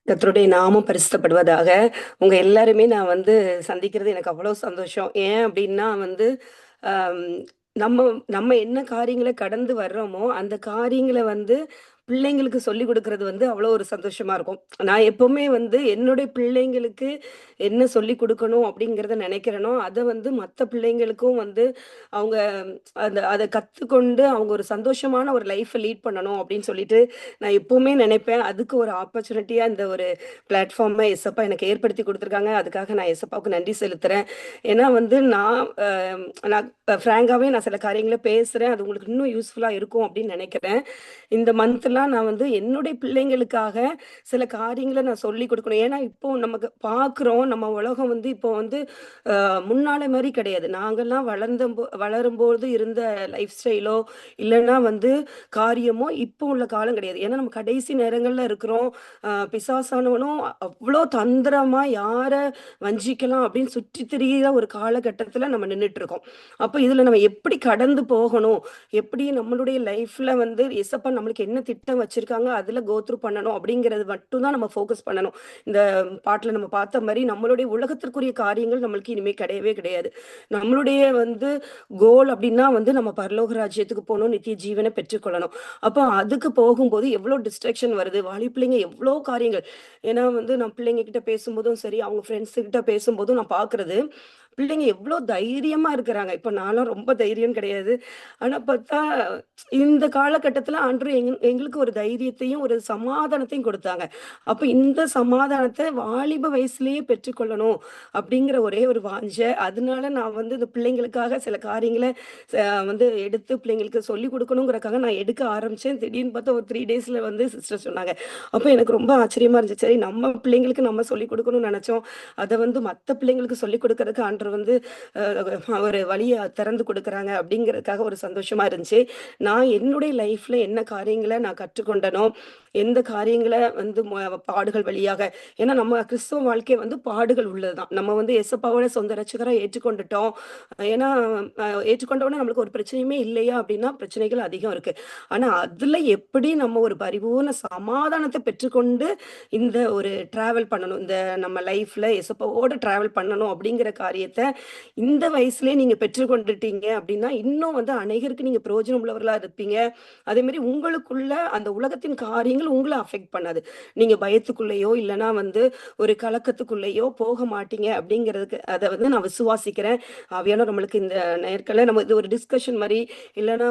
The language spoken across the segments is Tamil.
கர்த்தருடைய நாமம் பரிசுத்தப்படுவதாக. உங்க எல்லாருமே நான் சந்திக்கிறது எனக்கு அவ்வளோ சந்தோஷம். ஏன் அப்டின்னா அம் நம்ம நம்ம என்ன காரியங்கள கடந்து வர்றோமோ, அந்த காரியங்கள பிள்ளைங்களுக்கு சொல்லிக் குடுக்குறது அவ்வளோ ஒரு சந்தோஷமா இருக்கும். நான் எப்பவுமே என்னுடைய பிள்ளைங்களுக்கு என்ன சொல்லிக் குடுக்கணும் அப்டிங்கிறத நெனைக்கிறேனோ, அத மத்த பிள்ளைங்களுக்கும் அவங்க அத கத்துக்கொண்டு அவங்க ஒரு சந்தோஷமான ஒரு லைஃப்ப லீட் பண்ணணும் அப்டின்னு சொல்லிட்டு நான் எப்பவுமே நெனைப்பேன். அதுக்கு ஒரு ஆப்பர்ச்சுனிட்டியா இந்த ஒரு பிளாட்ஃபார்ம எசப்பா எனக்கு ஏற்படுத்தி குடுத்துருக்காங்க. அதுக்காக நான் எசப்பாவுக்கு நன்றி செலுத்துறேன். ஏன்னா நான் ஃப்ராங்காவே நான் சில காரியங்கள பேசுறேன். அது உங்களுக்கு இன்னும் யூஸ்ஃபுல்லா இருக்கும் அப்படின்னு நெனைக்கிறேன். இந்த மந்த்லாம் நான் என்னுடைய பிள்ளைங்களுக்காக சில காரியங்கள நான் சொல்லிக் குடுக்கணும். ஏன்னா, இப்போ நமக்கு பார்க்குறோம். நம்ம உலகம் இப்போ முன்னால மாரி கிடையாது. நாங்கலாம் வளரும்போது இருந்த லைஃப் ஸ்டைலோ, இல்லன்னா காரியமோ இப்போ உள்ள காலம் கிடையாது. ஏன்னா, நம்ம கடைசி நேரங்கள்ல இருக்கிறோம். பிசாசானவனும் அவ்ளோ தந்திரமா யார வஞ்சிக்கலாம் அப்படின்னு சுற்றித் திரியிற ஒரு காலகட்டத்தில நம்ம நின்னுட்டுருக்கோம். அப்ப இதுல நம்ம எப்படி கடந்து போகணும்? எப்படி நம்மளுடைய லைஃப்ல ஏசப்பா நம்மளுக்கு என்ன திட்டம் வச்சிருக்காங்க, அதுல கோ த்ரூ பண்ணணும் அப்படிங்கிறது மட்டும் தான் நம்ம ஃபோக்கஸ் பண்ணணும். இந்த பாட்டுல நம்ம பார்த்த மாரி நம்மளுடைய உலகத்திற்குரிய காரியங்கள் நம்மளுக்கு இனிமே கிடையவே கிடையாது. நம்மளுடைய கோல் அப்படின்னா நம்ம பரலோக ராஜ்யத்துக்கு போணும், நித்திய ஜீவன பெற்றுக்கொள்ளணும். அப்ப அதுக்கு போகும்போது எவ்வளோ டிஸ்ட்ராக்ஷன் வருது. வாலி பிள்ளைங்க எவ்வளோ காரியங்கள். ஏன்னா நான் பிள்ளைங்க கிட்ட பேசும்போதும் சரி, அவங்க ஃப்ரெண்ட்ஸ் கிட்ட பேசும்போதும் நான் பார்க்குறது, பிள்ளைங்க எவ்வளோ தைரியமா இருக்கிறாங்க. இப்ப நான்லாம் ரொம்ப தைரியம் கிடையாது. ஆனா பார்த்தா, இந்த காலகட்டத்தில ஆண்டவர் எங்களுக்கு ஒரு தைரியத்தையும், ஒரு சமாதானத்தையும் குடுத்தாங்க. அப்ப இந்த சமாதானத்த வாலிப வயசுலயே பெற்றுக்கொள்ளணும் அப்படிங்கிற ஒரே ஒரு வாஞ்ச. அதனால நான் இந்த பிள்ளைங்களுக்காக சில காரியங்கள ச எடுத்து பிள்ளைங்களுக்கு சொல்லிக் குடுக்கணுங்கிறக்காக நான் எடுக்க ஆரம்பிச்சேன். திடீர்னு பார்த்தா ஒரு 3 டேஸ்ல சிஸ்டர் சொன்னாங்க. அப்ப எனக்கு ரொம்ப ஆச்சரியமா இருந்துச்சு. சரி நம்ம பிள்ளைங்களுக்கு நம்ம சொல்லிக் குடுக்கணும்னு நெனச்சோம். அத மத்த பிள்ளைங்களுக்கு சொல்லிக் குடுக்கறதுக்கு ஆண்டவர் ஒரு வழிய திறந்து குடுக்குறாங்க அப்படிங்கிறதுக்காக ஒரு சந்தோஷமா இருந்துச்சு. நான் என்னுடைய லைஃப்ல என்ன காரியங்கள நான் கற்றுக்கொண்டனோ, எந்த காரியங்கள பாடுகள் வழியாக ஏன்னா நம்ம கிறிஸ்துவ வாழ்க்கை பாடுகள் உள்ளதுதான். நம்ம இயேசுப்பாவோட சொந்த ரட்சகரா ஏற்றுக்கொண்டுட்டோம். ஏன்னா ஏற்றுக்கொண்ட உடனே நம்மளுக்கு ஒரு பிரச்சனையுமே இல்லையா அப்படின்னா, பிரச்சனைகள் அதிகம் இருக்கு. ஆனா அதுல எப்படி நம்ம ஒரு பரிபூர்ண சமாதானத்த பெற்றுக்கொண்டு இந்த ஒரு டிராவல் பண்ணணும். இந்த நம்ம லைஃப்ல இயேசுப்பாவோட டிராவல் பண்ணணும் அப்படிங்கிற காரியத்த இந்த வயசுலயே நீங்க பெற்றுக்கொண்டுட்டீங்க அப்படின்னா, இன்னும் அநேகருக்கு நீங்க பிரயோஜனம் உள்ளவர்களா இருப்பீங்க. அதேமாரி உங்களுக்குள்ள அந்த உலகத்தின் காரியங்கள் உங்கள அஃபெக்ட் பண்ணாது. நீங்க பயத்துக்குள்ளேயோ, இல்லன்னா ஒரு கலக்கத்துக்குள்ளேயோ போக மாட்டீங்க அப்படிங்கிறதுக்கு அத நான் விசுவாசிக்கிறேன். ஆவியானவர் நம்மளுக்கு இந்த நேரத்துல நம்ம இது ஒரு டிஸ்கஷன் மாரி, இல்லன்னா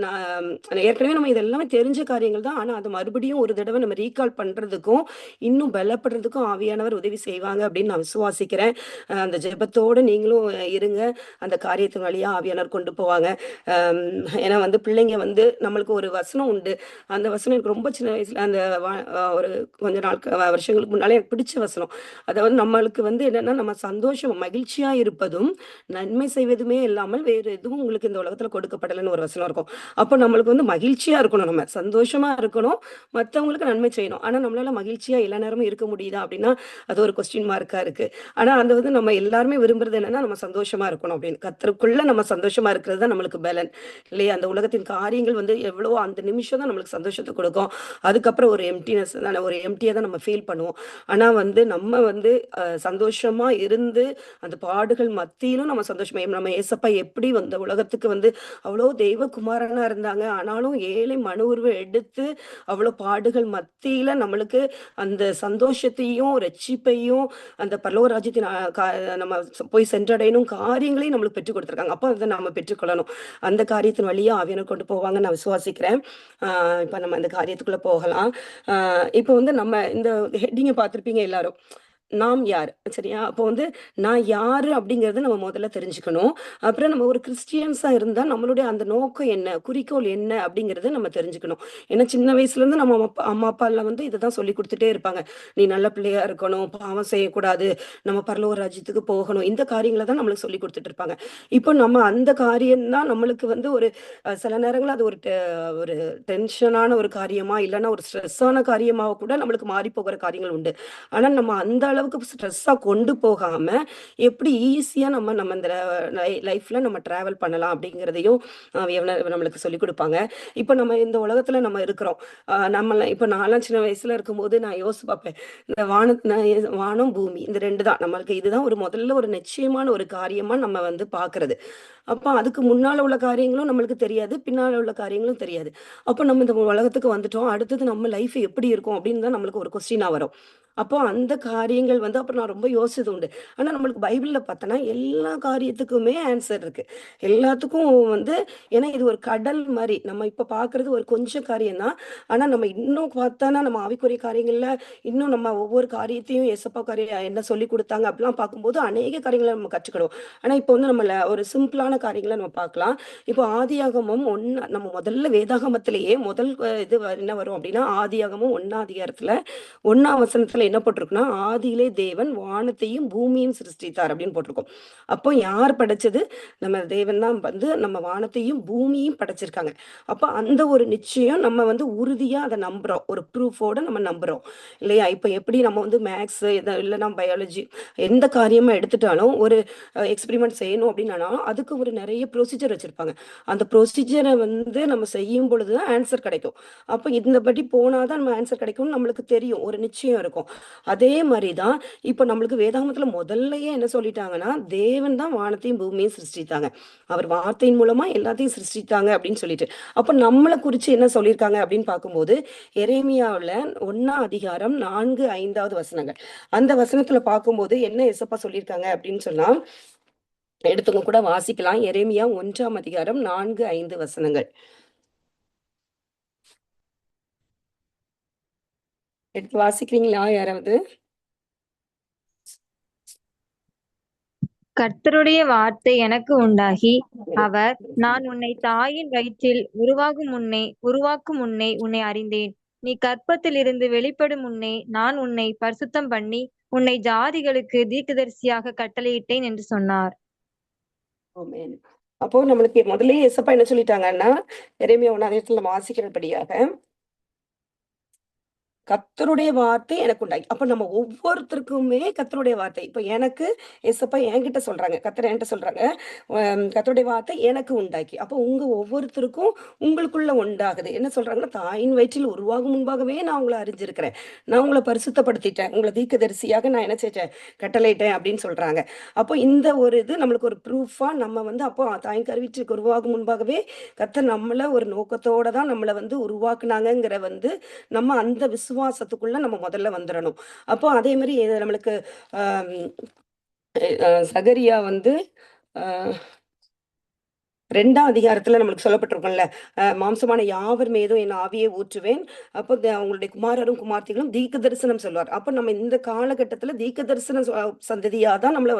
நான் ஏற்கனவே நம்ம இது எல்லாமே தெரிஞ்ச காரியங்கள் தான். ஆனா, அத மறுபடியும் ஒரு தடவ நம்ம ரீகால் பண்றதுக்கும், இன்னும் பலப்படுறதுக்கும் ஆவியானவர் உதவி செய்வாங்க அப்படின்னு நான் விசுவாசிக்கிறேன். அந்த ஜெபத்தோட நீங்களும் இருங்க. அந்த காரியத்தின் வழியா ஆவியானவர் கொண்டு போவாங்க. அம் ஏன்னா பிள்ளைங்க நம்மளுக்கு ஒரு வசனம் உண்டு. அந்த வசனம் எனக்கு ரொம்ப சின்ன வயசுல அந்த வ அ ஒரு கொஞ்ச வருஷங்களுக்கு முன்னாலே எனக்கு பிடிச்ச வசனம். அதாவது நம்மளுக்கு என்னன்னா, நம்ம சந்தோஷம் மகிழ்ச்சியா இருப்பதும், நன்மை செய்வதுமே இல்லாமல் வேறு எதுவும் உங்களுக்கு இந்த உலகத்துல கொடுக்கப்படலன்னு ஒரு வசனம் இருக்கும். அப்போ நம்மளுக்கு மகிழ்ச்சியா இருக்கணும் நம்ம. சந்தோஷமா இருக்கணும். மத்தவங்களுக்கு நன்மை செய்யணும். ஆனா நம்மளால மகிழ்ச்சியா எல்லா நேரமும் இருக்க முடியுதா? அப்படின்னா, அது ஒரு கொஸ்டின் மார்க்கா இருக்கு. ஆனா அந்த நம்ம எல்லாருமே விரும்புறது என்னன்னா, நம்ம சந்தோஷமா இருக்கணும் அப்படின்னு. கர்த்தருக்குள்ள நம்ம சந்தோஷமா இருக்கிறது தான் நம்மளுக்கு பலன். இல்லையா? அந்த உலகத்தின் காரியங்கள் எவ்வளவோ அந்த நிமிஷம் தான் நம்மளுக்கு சந்தோஷத்த குடுக்கும். அதுக்கப்புறம் ஒரு எம்ப்டினஸ் தான ஒரு எம்ப்டியா தான் நம்ம ஃபீல் பண்ணுவோம். ஆனா நம்ம சந்தோஷமா இருந்து, அந்த பாடுகள் மத்தியிலும் நம்ம சந்தோஷமா நம்ம ஏசப்பா எப்படி உலகத்துக்கு அவ்வளோ தெய்வ குமாரனா இருந்தாங்க. ஆனாலும் ஏழை மனு உருவம் எடுத்து, அவ்வளோ பாடுகள் மத்தியில நம்மளுக்கு அந்த சந்தோஷத்தையும், ரட்சிப்பையும், அந்த பரலோக ராஜ்யத்தின் நம்ம போய் சென்றடையணும் காரியங்களையும் நம்மளுக்கு பெற்றுக் குடுத்துருக்காங்க. அப்ப அத நாம பெற்றுக்கொள்ளணும். அந்த காரியத்தின் வழியா ஆவியானவர் கொண்டு போவாங்கன்னு நான் விசுவாசிக்கிறேன். ஆ இப்ப நம்ம அந்த காரியத்துக்குள்ள போகலாம். ஆ இப்ப நம்ம இந்த ஹெட்டிங்க பார்த்திருப்பீங்க எல்லாரும். நாம் யார்? சரியா? அப்போ நான் யாரு அப்படிங்கிறத நம்ம முதல்ல தெரிஞ்சுக்கணும். அப்புறம் நம்ம ஒரு கிறிஸ்டியன்ஸா இருந்தா நம்மளுடைய அந்த நோக்கம் என்ன? குறிக்கோள் என்ன? அப்படிங்கிறத நம்ம தெரிஞ்சுக்கணும். ஏன்னா சின்ன வயசுலேருந்து நம்ம அம்மா, அப்பாலாம் இதுதான் சொல்லிக் குடுத்துட்டே இருப்பாங்க. நீ நல்ல பிள்ளையா இருக்கணும், பாவம் செய்யக்கூடாது, நம்ம பரலோக ராஜ்யத்துக்கு போகணும். இந்த காரியங்கள தான் நம்மளுக்கு சொல்லிக் குடுத்துட்டு இருப்பாங்க. இப்போ நம்ம அந்த காரியம் தான் நம்மளுக்கு ஒரு சில நேரங்கள்ல அது ஒரு டென்ஷனான ஒரு காரியமா, இல்லன்னா ஒரு ஸ்ட்ரெஸ்ஸான காரியமா கூட நம்மளுக்கு மாறி போகிற காரியங்கள் உண்டு. ஆனா நம்ம அந்த அளவுக்கு ஸ்ட்ரெஸ்ஸா கொண்டு போகாம, எப்படி ஈஸியா நம்ம இந்த லைஃப்ல நம்ம டிராவல் பண்ணலாம் அப்படிங்கிறதையும் நம்மளுக்கு சொல்லிக் குடுப்பாங்க. இப்ப நம்ம இந்த உலகத்துல நம்ம இருக்கிறோம். இப்ப நான்லாம் சின்ன வயசுல இருக்கும்போது நான் யோசிச்சு பார்ப்பேன். இந்த வானம், பூமி இந்த 2 தான். நம்மளுக்கு இதுதான் முதல்ல ஒரு நிச்சயமான ஒரு காரியமா நம்ம பார்க்கிறது. அப்ப அதுக்கு முன்னால உள்ள காரியங்களும் நம்மளுக்கு தெரியாது. பின்னால உள்ள காரியங்களும் தெரியாது. அப்ப நம்ம இந்த உலகத்துக்கு வந்துட்டோம். அடுத்தது நம்ம லைஃப் எப்படி இருக்கும் அப்படின்னு தான் நம்மளுக்கு ஒரு கொஸ்டினா வரும். அப்போ அந்த காரியங்கள் அப்புறம் நான் ரொம்ப யோசிச்சது உண்டு. ஆனா நம்மளுக்கு பைபிள்ல பார்த்தோன்னா, எல்லா காரியத்துக்குமே ஆன்ஸர் இருக்கு. எல்லாத்துக்கும் ஏன்னா இது ஒரு கடல் மாரி. நம்ம இப்ப பார்க்கிறது ஒரு கொஞ்சம் காரியம் தான். ஆனா நம்ம இன்னும் பார்த்தோன்னா, நம்ம ஆவிக்குரிய காரியங்கள்ல இன்னும் நம்ம ஒவ்வொரு காரியத்தையும் ஏசப்பா காரியம் என்ன சொல்லிக் குடுத்தாங்க அப்படிலாம் பார்க்கும்போது, அநேக காரியங்கள நம்ம கற்றுக்கிடுவோம். ஆனா இப்போ நம்மள ஒரு சிம்பிளான காரியங்கள நம்ம பார்க்கலாம். இப்போ ஆதியாகமம் 1 நம்ம முதல்ல வேதாகமத்திலேயே முதல் என்ன வரும் அப்படின்னா, ஆதியாகமம் 1ஆம் அதிகாரத்துல 1ஆம் வசனத்துல என்ன போட்டிருக்குன்னா, "ஆதியிலே தேவன் வானத்தையும் பூமியையும் சிருஷ்டித்தார்" அப்படின்னு போட்டிருக்கும். அப்போ யார் படைச்சது? நம்ம தேவன் தான் நம்ம வானத்தையும் பூமியையும் படைச்சிருக்காங்க. அப்ப அந்த ஒரு நிச்சயம் நம்ம உறுதியா அத நம்புறோம். ஒரு ப்ரூஃபோட நம்ம நம்புறோம். இல்லையா? இப்ப எப்படி நம்ம மேத்ஸ் இல்லன்னா பயாலஜி எந்த காரியமா எடுத்துட்டாலும் ஒரு எக்ஸ்பெரிமெண்ட் செய்யணும் அப்படின்னா, அதுக்கு ஒரு நெறைய ப்ரொசீஜர் வச்சிருப்பாங்க. அந்த ப்ரொசீஜர நம்ம செய்யும் பொழுது தான் ஆன்ஸர் கிடைக்கும். அப்ப இந்தபடி போனா தான் நம்ம ஆன்ஸர் கிடைக்கும்னு நம்மளுக்கு தெரியும். ஒரு நிச்சயம் இருக்கும். அதே மாரி தான் இப்ப நம்மளுக்கு வேதாகமத்துல முதல்லயே என்ன சொல்லிட்டாங்கன்னா, தேவன் தான் வானத்தையும் பூமியையும் சிருஷ்டித்தாங்க. அவர் வார்த்தையின் மூலமா எல்லாத்தையும் சிருஷ்டித்தாங்க அப்படின்னு சொல்லிட்டு. அப்ப நம்மள குறிச்சு என்ன சொல்லியிருக்காங்க அப்படின்னு பார்க்கும்போது, எரேமியாவுல 1ஆம் அதிகாரம் 4, 5வது வசனங்கள். அந்த வசனத்துல பார்க்கும்போது என்ன ஏசப்பா சொல்லியிருக்காங்க அப்படின்னு சொன்னா, எடுத்தவங்க கூட வாசிக்கலாம். எரேமியா 1ஆம் அதிகாரம் 4, 5 வசனங்கள். எடுத்து வாசிக்கிறீங்களா யாராவது? கர்த்தருடைய வார்த்தை எனக்கு உண்டாகி, அவர், நான் உன்னை தாயின் வயிற்றில் உருவாக்கும் முன்னே உன்னை அறிந்தேன். நீ கர்ப்பத்திலிருந்து வெளிப்படும் முன்னே நான் உன்னை பரிசுத்தம் பண்ணி, உன்னை ஜாதிகளுக்கு தீர்க்கதரிசியாக கட்டளையிட்டேன் என்று சொன்னார். ஆமென். அப்போ நம்மளுக்கு முதல்லயே ஏசப்பா என்ன சொல்லிட்டாங்கன்னா, எரேமியா 1ஆம் அதிகாரத்துல நம்ம வாசிக்கிறபடியாக கர்த்தருடைய வார்த்தை எனக்கு உண்டாகி. அப்ப நம்ம ஒவ்வொருத்தருக்குமே கர்த்தருடைய வார்த்தை. இப்ப எனக்கு ஏசப்பா என்கிட்ட சொல்றாங்க. கர்த்தர் என்கிட்ட சொல்றாங்க. கர்த்தருடைய வார்த்தை எனக்கு உண்டாக்கி. அப்போ உங்க ஒவ்வொருத்தருக்கும் உங்களுக்குள்ள உண்டாகுது. என்ன சொல்றாங்கன்னா, தாயின் வயிற்றில் உருவாகும் முன்பாகவே நான் உங்கள அறிஞ்சிருக்கிறேன். நான் உங்கள பரிசுத்தப்படுத்திட்டேன். உங்கள தீர்க்கதரிசியாக நான் என்ன செஞ்சேன்? கட்டளையிட்டேன் அப்படின்னு சொல்றாங்க. அப்போ இந்த ஒரு இது நம்மளுக்கு ஒரு ப்ரூஃபா நம்ம அப்போ தாயின் கருவயிற்றுக்கு உருவாகும் முன்பாகவே கர்த்தர் நம்மள ஒரு நோக்கத்தோட தான் நம்மள உருவாக்குனாங்கங்கிற நம்ம அந்த விசுவாசத்துக்குள்ள நம்ம முதல்ல வந்துரணும். அப்போ அதே மாரி நம்மளுக்கு ஆம், சகரியா அ 2ஆம் அதிகாரத்துல நம்மளுக்கு சொல்லப்பட்டிருக்கும்ல, மாம்சமான யாவர் மீதும் என் ஆவியை ஊற்றுவேன். அப்போ அவங்களுடைய குமாரரும் குமார்த்திகளும் தீர்க்க தரிசனம் சொல்வார். அப்ப நம்ம இந்த காலகட்டத்துல தீர்க்க தரிசன சந்ததியா தான் நம்மள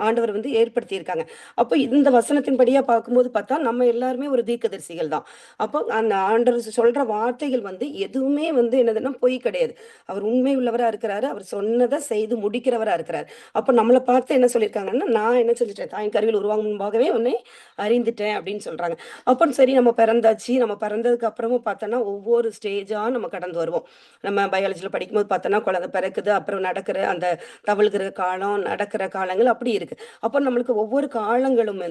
ஆண்டவர் ஏற்படுத்தியிருக்காங்க. அப்போ இந்த வசனத்தின்படியா பார்க்கும்போது பார்த்தா, நம்ம எல்லாருமே ஒரு தீர்க்கதரிசிகள் தான். அப்போ அந்த ஆண்டவர் சொல்ற வார்த்தைகள் எதுவுமே என்னதுன்னா பொய் கிடையாது. அவர் உண்மை உள்ளவரா இருக்கிறாரு. அவர் சொன்னத செய்து முடிக்கிறவரா இருக்கிறார். அப்ப நம்மள பார்த்து என்ன சொல்லியிருக்காங்கன்னா, நான் என்ன செஞ்சுட்டேன், தாயின் கருவில் உருவாகும் முன்பாகவே உன்னை அறிந்துட்டேன் அப்படின்னு சொல்றாங்க. அப்ப சரி நம்ம பிறந்தாச்சு. நம்ம பிறந்ததுக்கு அப்புறமும் பார்த்தோன்னா, ஒவ்வொரு ஸ்டேஜா நம்ம கடந்து வருவோம். நம்ம பயாலஜில படிக்கும்போது பார்த்தோன்னா, குழந்தை பிறக்குது, அப்புறம் நடக்கிற அந்த தவழ்கிற காலம், நடக்கிற காலங்கள் அப்படி இருக்கு. அப்ப நம்மளுக்கு ஒவ்வொரு காலங்களும்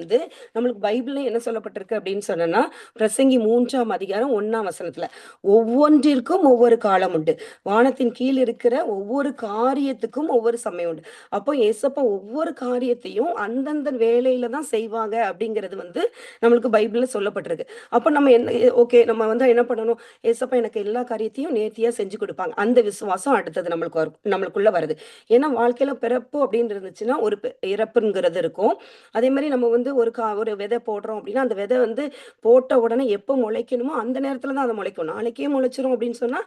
நம்மளுக்கு பைபிள்ல என்ன சொல்லப்பட்டிருக்கு அப்படின்னு சொன்னோம்னா, பிரசங்கி 3ஆம் அதிகாரம் 1ஆம் வசனத்துல, ஒவ்வொன்றிற்கும் ஒவ்வொரு காலம் உண்டு. வானத்தின் கீழ் இருக்கிற ஒவ்வொரு காரியத்துக்கும் ஒவ்வொரு சமயம் உண்டு. அப்போ ஏசப்பா ஒவ்வொரு காரியத்தையும் அந்தந்த வேலையில தான் செய்வாங்க அப்படிங்கிறது நம்மளுக்கு பைபிள்ல சொல்லப்பட்டிருக்கு. அப்ப நம்ம என்ன ஓகே நம்ம என்ன பண்ணணும்? ஏசப்பா எனக்கு எல்லா காரியத்தையும் நேர்த்தியா செஞ்சு குடுப்பாங்க. அந்த விசுவாசம் அடுத்தது நம்மளுக்கு வரும். நம்மளுக்குள்ள வருது. ஏன்னா வாழ்க்கையில பிறப்பு அப்படின்னு இருந்துச்சுன்னா, ஒரு இறப்புங்கிறது இருக்கும். அதே மாரி நம்ம ஒரு விதை போடுறோம் அப்படின்னா, அந்த விதை போட்ட உடனே எப்போ முளைக்கணுமோ அந்த நேரத்துல தான் அது முளைக்கும். நாளைக்கே முளைச்சிரும் அப்படின்னு சொன்னா,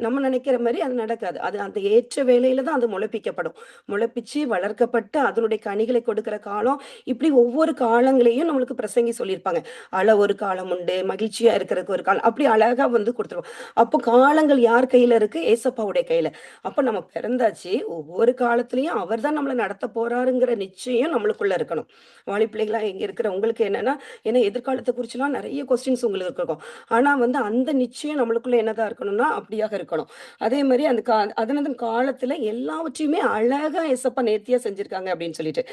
நம்ம நினைக்கிற மாரி அது நடக்காது. அது அந்த ஏற்ற வேளையில தான் அது முளைப்பிக்கப்படும். முளைப்பிச்சு வளர்க்கப்பட்டு அதனுடைய கனிகளை கொடுக்கிற காலம், இப்படி ஒவ்வொரு காலங்களையும் நம்மளுக்கு பிரசங்கி சொல்லியிருப்பாங்க, ஒரு காலம் உண்டு, மகிழ்ச்சியா இருக்கிறதுக்கு ஒரு காலம், அப்படி அழகா வந்து கொடுத்துருவோம். அப்போ காலங்கள் யார் கையில இருக்கு? ஏசப்பாவுடைய கையில. அப்ப நம்ம பிறந்தாச்சு, ஒவ்வொரு காலத்திலயும் அவர் தான் நம்மள நடத்த போறாருங்கிற நிச்சயம் நம்மளுக்குள்ள இருக்கணும். வாலி பிள்ளைகளா இங்க இருக்கிற உங்களுக்கு என்னன்னா, ஏன்னா எதிர்காலத்தை குறிச்சுலாம் நிறைய கொஸ்டின்ஸ் உங்களுக்கு இருக்கும். ஆனா வந்து அந்த நிச்சயம் நம்மளுக்குள்ள என்னதான் இருக்கணும்னா அப்படியாக இருக்கணும். அதே மாதிரி அந்த அதனதன் காலத்துல எல்லாவற்றையுமே அழகா ஏசப்பா நேர்த்தியா செஞ்சிருக்காங்க அப்படின்னு சொல்லிட்டு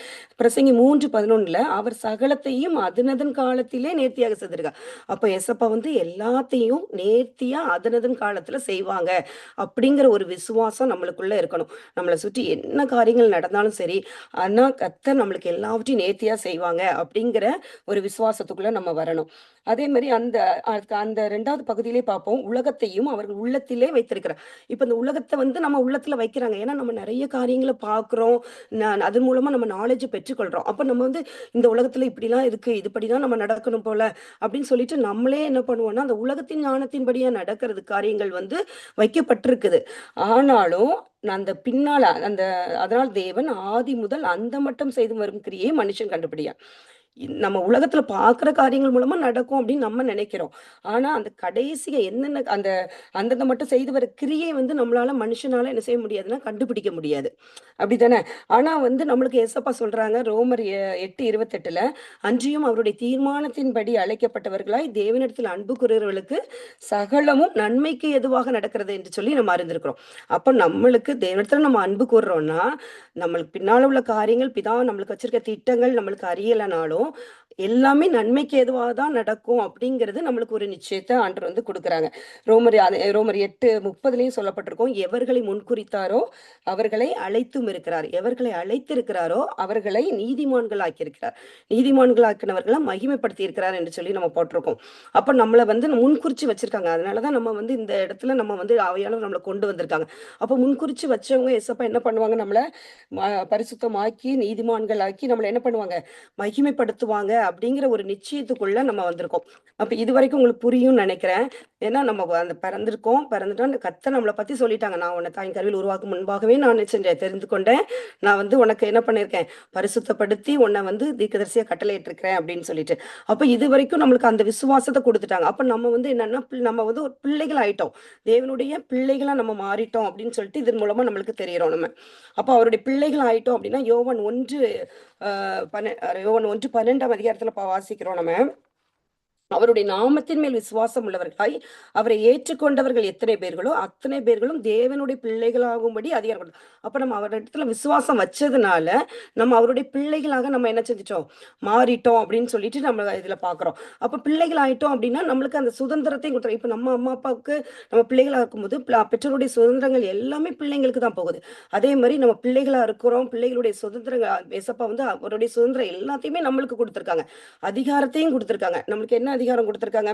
பிரசங்கி 3:11 அவர் சகலத்தையும் அதனதன் காலத்திலே நேர்த்தியாக செய்திருக்கார். அப்ப ஏசப்பா வந்து எல்லாத்தையும் நேர்த்தியா அதனதன் காலத்துல செய்வாங்க அப்படிங்கிற ஒரு விசுவாசம் நம்மளுக்குள்ள இருக்கணும். நம்மளை சுற்றி என்ன காரியங்கள் நடந்தாலும் சரி, ஆனா கர்த்தர் நம்மளுக்கு எல்லாவற்றையும் நேர்த்தியா செய்வாங்க அப்படிங்கிற ஒரு விசுவாசத்துக்குள்ள நம்ம வரணும். அதே மாதிரி அந்த அந்த 2வது பகுதியிலே பார்ப்போம், உலகத்தையும் அவர்கள் உள்ளத்திலே வைத்திருக்கிறார். இப்ப இந்த உலகத்தை வந்து நம்ம உள்ளத்துல வைக்கிறாங்க. ஏன்னா நம்ம நிறைய காரியங்களை பார்க்கிறோம், அது மூலமா நம்ம நாலேஜ் பெற்றுக்கொள்றோம். அப்ப நம்ம வந்து இந்த உலகத்துல இப்படிலாம் இருக்கு, இதுபடிதான் நம்ம நடக்கணும் போல அப்படின்னு சொல்லிட்டு நம்மளே என்ன பண்ணுவோம்னா அந்த உலகத்தின் ஞானத்தின்படியா நடக்கிறது காரியங்கள் வந்து வைக்கப்பட்டிருக்குது. ஆனாலும் அந்த பின்னால அந்த அதனால் தேவன் ஆதி முதல் அந்த மட்டும் செய்து வரும் கிரியை மனுஷன் கண்டுபிடியா. நம்ம உலகத்துல பார்க்குற காரியங்கள் மூலமா நடக்கும் அப்படின்னு நம்ம நினைக்கிறோம். ஆனா அந்த கடைசியா என்னென்ன அந்த அந்தந்த மட்டும் செய்து வர கிரியை வந்து நம்மளால மனுஷனால என்ன செய்ய முடியாதுன்னா கண்டுபிடிக்க முடியாது. அப்படித்தானே? ஆனா வந்து நம்மளுக்கு ஏசப்பா சொல்றாங்க ரோமர் 8:28 அன்றியும் அவருடைய தீர்மானத்தின்படி அழைக்கப்பட்டவர்களாய் தேவனிடத்தில் அன்பு கூறுகிறவர்களுக்கு சகலமும் நன்மைக்கு எதுவாக நடக்கிறது என்று சொல்லி நம்ம அறிந்திருக்கிறோம். அப்ப நம்மளுக்கு தேவனிடத்துல நம்ம அன்பு கூறுறோம்னா, நம்மளுக்கு பின்னால உள்ள காரியங்கள் பிதா நம்மளுக்கு வச்சிருக்க திட்டங்கள் நம்மளுக்கு அறியலைனாலும் எல்லாமே நன்மைக்கு எதுவாக தான் நடக்கும் அப்படிங்கிறது நம்மளுக்கு ஒரு நிச்சயத்தை ஆண்டவர் வந்து கொடுக்குறாங்க. ரோமர் 8:30 சொல்லப்பட்டிருக்கும், எவர்களை முன்குறித்தாரோ அவர்களை அழைத்தும் இருக்கிறார், எவர்களை அழைத்திருக்கிறாரோ அவர்களை நீதிமான்கள் ஆக்கியிருக்கிறார், நீதிமான்கள் ஆக்கினவர்களை மகிமைப்படுத்தி இருக்கிறார் என்று சொல்லி நம்ம போட்டிருக்கோம். அப்ப நம்மளை வந்து முன்குறிச்சு வச்சிருக்காங்க. அதனாலதான் நம்ம வந்து இந்த இடத்துல நம்ம வந்து ஆவியானவர் நம்மளை கொண்டு வந்திருக்காங்க. அப்ப முன்குறிச்சு வச்சவங்க ஏசப்பா என்ன பண்ணுவாங்க, நம்மளை பரிசுத்தமாக்கி நீதிமான்கள் ஆக்கி நம்மளை என்ன பண்ணுவாங்க, மகிமைப்படுத்துவாங்க அப்படிங்கிற ஒரு நிச்சயத்துக்குள்ள நம்ம வந்திருக்கோம். அப்ப இது வரைக்கும் உங்களுக்கு புரியும்னு நினைக்கிறேன். ஏன்னா நம்ம அந்த பிறந்துட்டோம் அந்த கர்த்தர் நம்மளை பத்தி சொல்லிட்டாங்க, நான் உன்னை தாயின் கருவில் உருவாக்கும் முன்பாகவே நான் செஞ்சேன், தெரிந்து கொண்டேன், நான் வந்து உனக்கு என்ன பண்ணிருக்கேன், பரிசுத்தப்படுத்தி உன்னை வந்து தீர்க்கதரிசியா கட்டளையிட்டு இருக்கிறேன் அப்படின்னு சொல்லிட்டு. அப்ப இது வரைக்கும் நம்மளுக்கு அந்த விசுவாசத்தை கொடுத்துட்டாங்க. அப்ப நம்ம வந்து என்னன்னா நம்ம வந்து ஒரு பிள்ளைகள் ஆயிட்டோம், தேவனுடைய பிள்ளைகளா நம்ம மாறிட்டோம் அப்படின்னு சொல்லிட்டு இதன் மூலமா நம்மளுக்கு தெரியறோம் நம்ம. அப்ப அவருடைய பிள்ளைகள் ஆயிட்டோம் அப்படின்னா யோவான் 1:12 அதிகாரத்துல வாசிக்கிறோம் நம்ம, அவருடைய நாமத்தின் மேல் விசுவாசம் உள்ளவர்களாய் அவரை ஏற்றுக்கொண்டவர்கள் எத்தனை பேர்களோ அத்தனை பேர்களும் தேவனுடைய பிள்ளைகளாகும்படி அதிகாரம் கொடுத்தார். அப்ப நம்ம அவரிடத்துல விசுவாசம் வச்சதுனால நம்ம அவருடைய பிள்ளைகளாக நம்ம என்ன செஞ்சிட்டோம், மாறிட்டோம் அப்படின்னு சொல்லிட்டு நம்ம இதுல பாக்குறோம். அப்ப பிள்ளைகள் ஆயிட்டோம் அப்படின்னா நம்மளுக்கு அந்த சுதந்திரத்தையும் கொடுத்துரும். இப்ப நம்ம அம்மா அப்பாவுக்கு நம்ம பிள்ளைகளா இருக்கும்போது பெற்றோருடைய சுதந்திரங்கள் எல்லாமே பிள்ளைங்களுக்கு தான் போகுது. அதே மாதிரி நம்ம பிள்ளைகளா இருக்கிறோம், பிள்ளைகளுடைய சுதந்திரங்கள் ஏசப்பா வந்து அவருடைய சுதந்திரம் எல்லாத்தையுமே நம்மளுக்கு கொடுத்துருக்காங்க, அதிகாரத்தையும் கொடுத்துருக்காங்க. நம்மளுக்கு என்ன அதிகாரம் கொடுத்திருக்காங்க,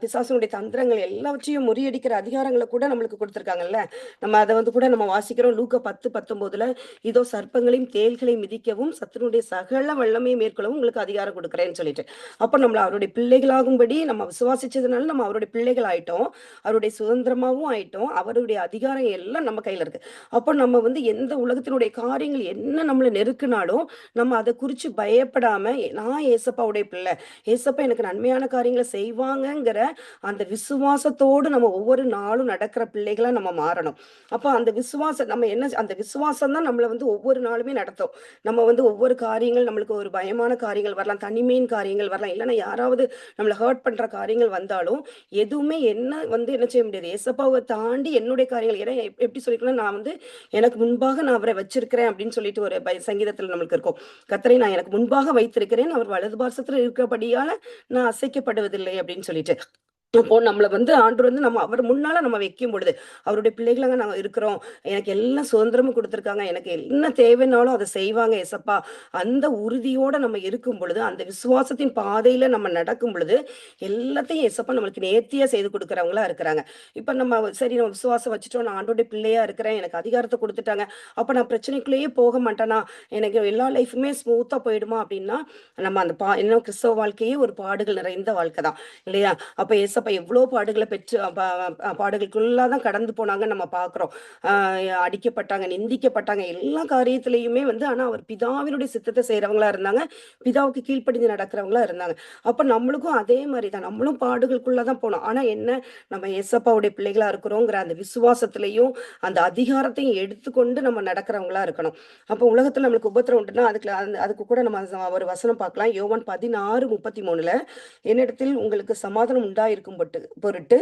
பிசாசனுடைய தந்திரங்கள் எல்லாவற்றையும் முறியடிக்கிற அதிகாரங்களை கூட நம்மளுக்கு கொடுத்திருக்காங்கல்ல. நம்ம அதை வந்து கூட நம்ம வாசிக்கிறோம் லூக்கா 10:19 இதோ சர்ப்பங்களையும் தேள்களையும் மிதிக்கவும் சத்துருடைய சகல வல்லமையை மேற்கொள்ளவும் உங்களுக்கு அதிகாரம் கொடுக்குறேன்னு சொல்லிட்டு. அப்ப நம்மள அவருடைய பிள்ளைகளாகும்படி நம்ம விசுவாசிச்சதுனால நம்ம அவருடைய பிள்ளைகள் ஆயிட்டோம், அவருடைய சுதந்திரமாவும் ஆயிட்டோம், அவருடைய அதிகாரம் எல்லாம் நம்ம கையில இருக்கு. அப்போ நம்ம வந்து எந்த உலகத்தினுடைய காரியங்கள் என்ன நம்மளை நெருக்குனாலும் நம்ம அதை குறிச்சு பயப்படாம நான் ஏசப்பாவுடைய பிள்ளை, ஏசப்பா எனக்கு நன்மையான காரியங்களை செய்வாங்கங்கிற அந்த விசுவாசத்தோடு நம்ம ஒவ்வொரு நாளும் நடக்கிற பிள்ளைகளா நம்ம மாறணும். அப்ப அந்த விசுவாசம் நம்ம என்ன, அந்த விசுவாசம் தான் நம்மளை வந்து ஒவ்வொரு நாளுமே நடத்தும். நம்ம வந்து ஒவ்வொரு காரியங்கள் நம்மளுக்கு ஒரு பயமான காரியங்கள் வரலாம், தனிமையின் காரியங்கள் வரலாம், இல்லைன்னா யாராவது நம்மளை ஹர்ட் பண்ற காரியங்கள் வந்தாலும் எதுவுமே என்ன வந்து என்ன செய்ய முடியாது, ஏசப்பாவை தாண்டி என்னுடைய காரியங்கள். ஏன்னா எப்படி சொல்லிக்கலாம், நான் வந்து எனக்கு முன்பாக நான் அவரை வச்சிருக்கிறேன் அப்படின்னு சொல்லிட்டு ஒரு சங்கீதத்துல நம்மளுக்கு இருக்கும், கர்த்தரை நான் எனக்கு முன்பாக வைத்திருக்கிறேன், அவர் வலது பாசத்துல இருக்கிறபடியால நான் அசைக்கப்படுவதில்லை அப்படின்னு சொல்லிட்டு. அப்போ நம்மள வந்து ஆண்டவர் வந்து நம்ம அவர் முன்னால நம்ம வைக்கும் பொழுது அவருடைய பிள்ளைகளாக நாங்க இருக்கிறோம், எனக்கு எல்லாம் சுதந்திரமும் கொடுத்துருக்காங்க, எனக்கு என்ன தேவைன்னாலும் அதை செய்வாங்க ஏசப்பா, அந்த உறுதியோட நம்ம இருக்கும் பொழுது, அந்த விசுவாசத்தின் பாதையில நம்ம நடக்கும் பொழுது எல்லாத்தையும் ஏசப்பா நம்மளுக்கு நேர்த்தியா செய்து கொடுக்குறவங்களா இருக்கிறாங்க. இப்ப நம்ம சரி நம்ம விசுவாசம் வச்சுட்டோம், நான் ஆண்டோடைய பிள்ளையா இருக்கிறேன், எனக்கு அதிகாரத்தை கொடுத்துட்டாங்க, அப்ப நான் பிரச்சனைக்குள்ளேயே போக மாட்டேனா, எனக்கு எல்லா லைஃபுமே ஸ்மூத்தா போயிடுமா அப்படின்னா நம்ம அந்த இன்னும் கிறிஸ்தவ வாழ்க்கையே ஒரு பாடுகள் நிறைந்த வாழ்க்கை தான் இல்லையா. அப்ப ஏசப்பா ஏசப்பா எவ்வளோ பாடுகளை பெற்று பாடுகளுக்குள்ளா தான் கடந்து போனாங்கன்னு நம்ம பார்க்குறோம். அடிக்கப்பட்டாங்க, நிந்திக்கப்பட்டாங்க, எல்லா காரியத்திலையுமே வந்து ஆனா அவர் பிதாவினுடைய சித்தத்தை செய்றவங்களா இருந்தாங்க. பிதாவுக்கு கீழ்ப்படிஞ்சு நடக்கிறவங்களா இருந்தாங்க. அப்ப நம்மளுக்கும் அதே மாரி தான். நம்மளும் பாடுகளுக்குள்ள தான் போனோம். ஆனா என்ன, நம்ம ஏசப்பாவுடைய பிள்ளைகளா இருக்கிறோங்கிற அந்த விசுவாசத்திலயும், அந்த அதிகாரத்தையும் எடுத்துக்கொண்டு நம்ம நடக்கிறவங்களா இருக்கணும். அப்ப உலகத்துல நம்மளுக்கு உபத்திரம் உண்டுன்னா, அதுக்கு கூட நம்ம ஒரு வசனம் பார்க்கலாம். யோவான் 16:33 என்னிடத்தில் உங்களுக்கு சமாதானம் உண்டாயிருக்கும் பொருட்டு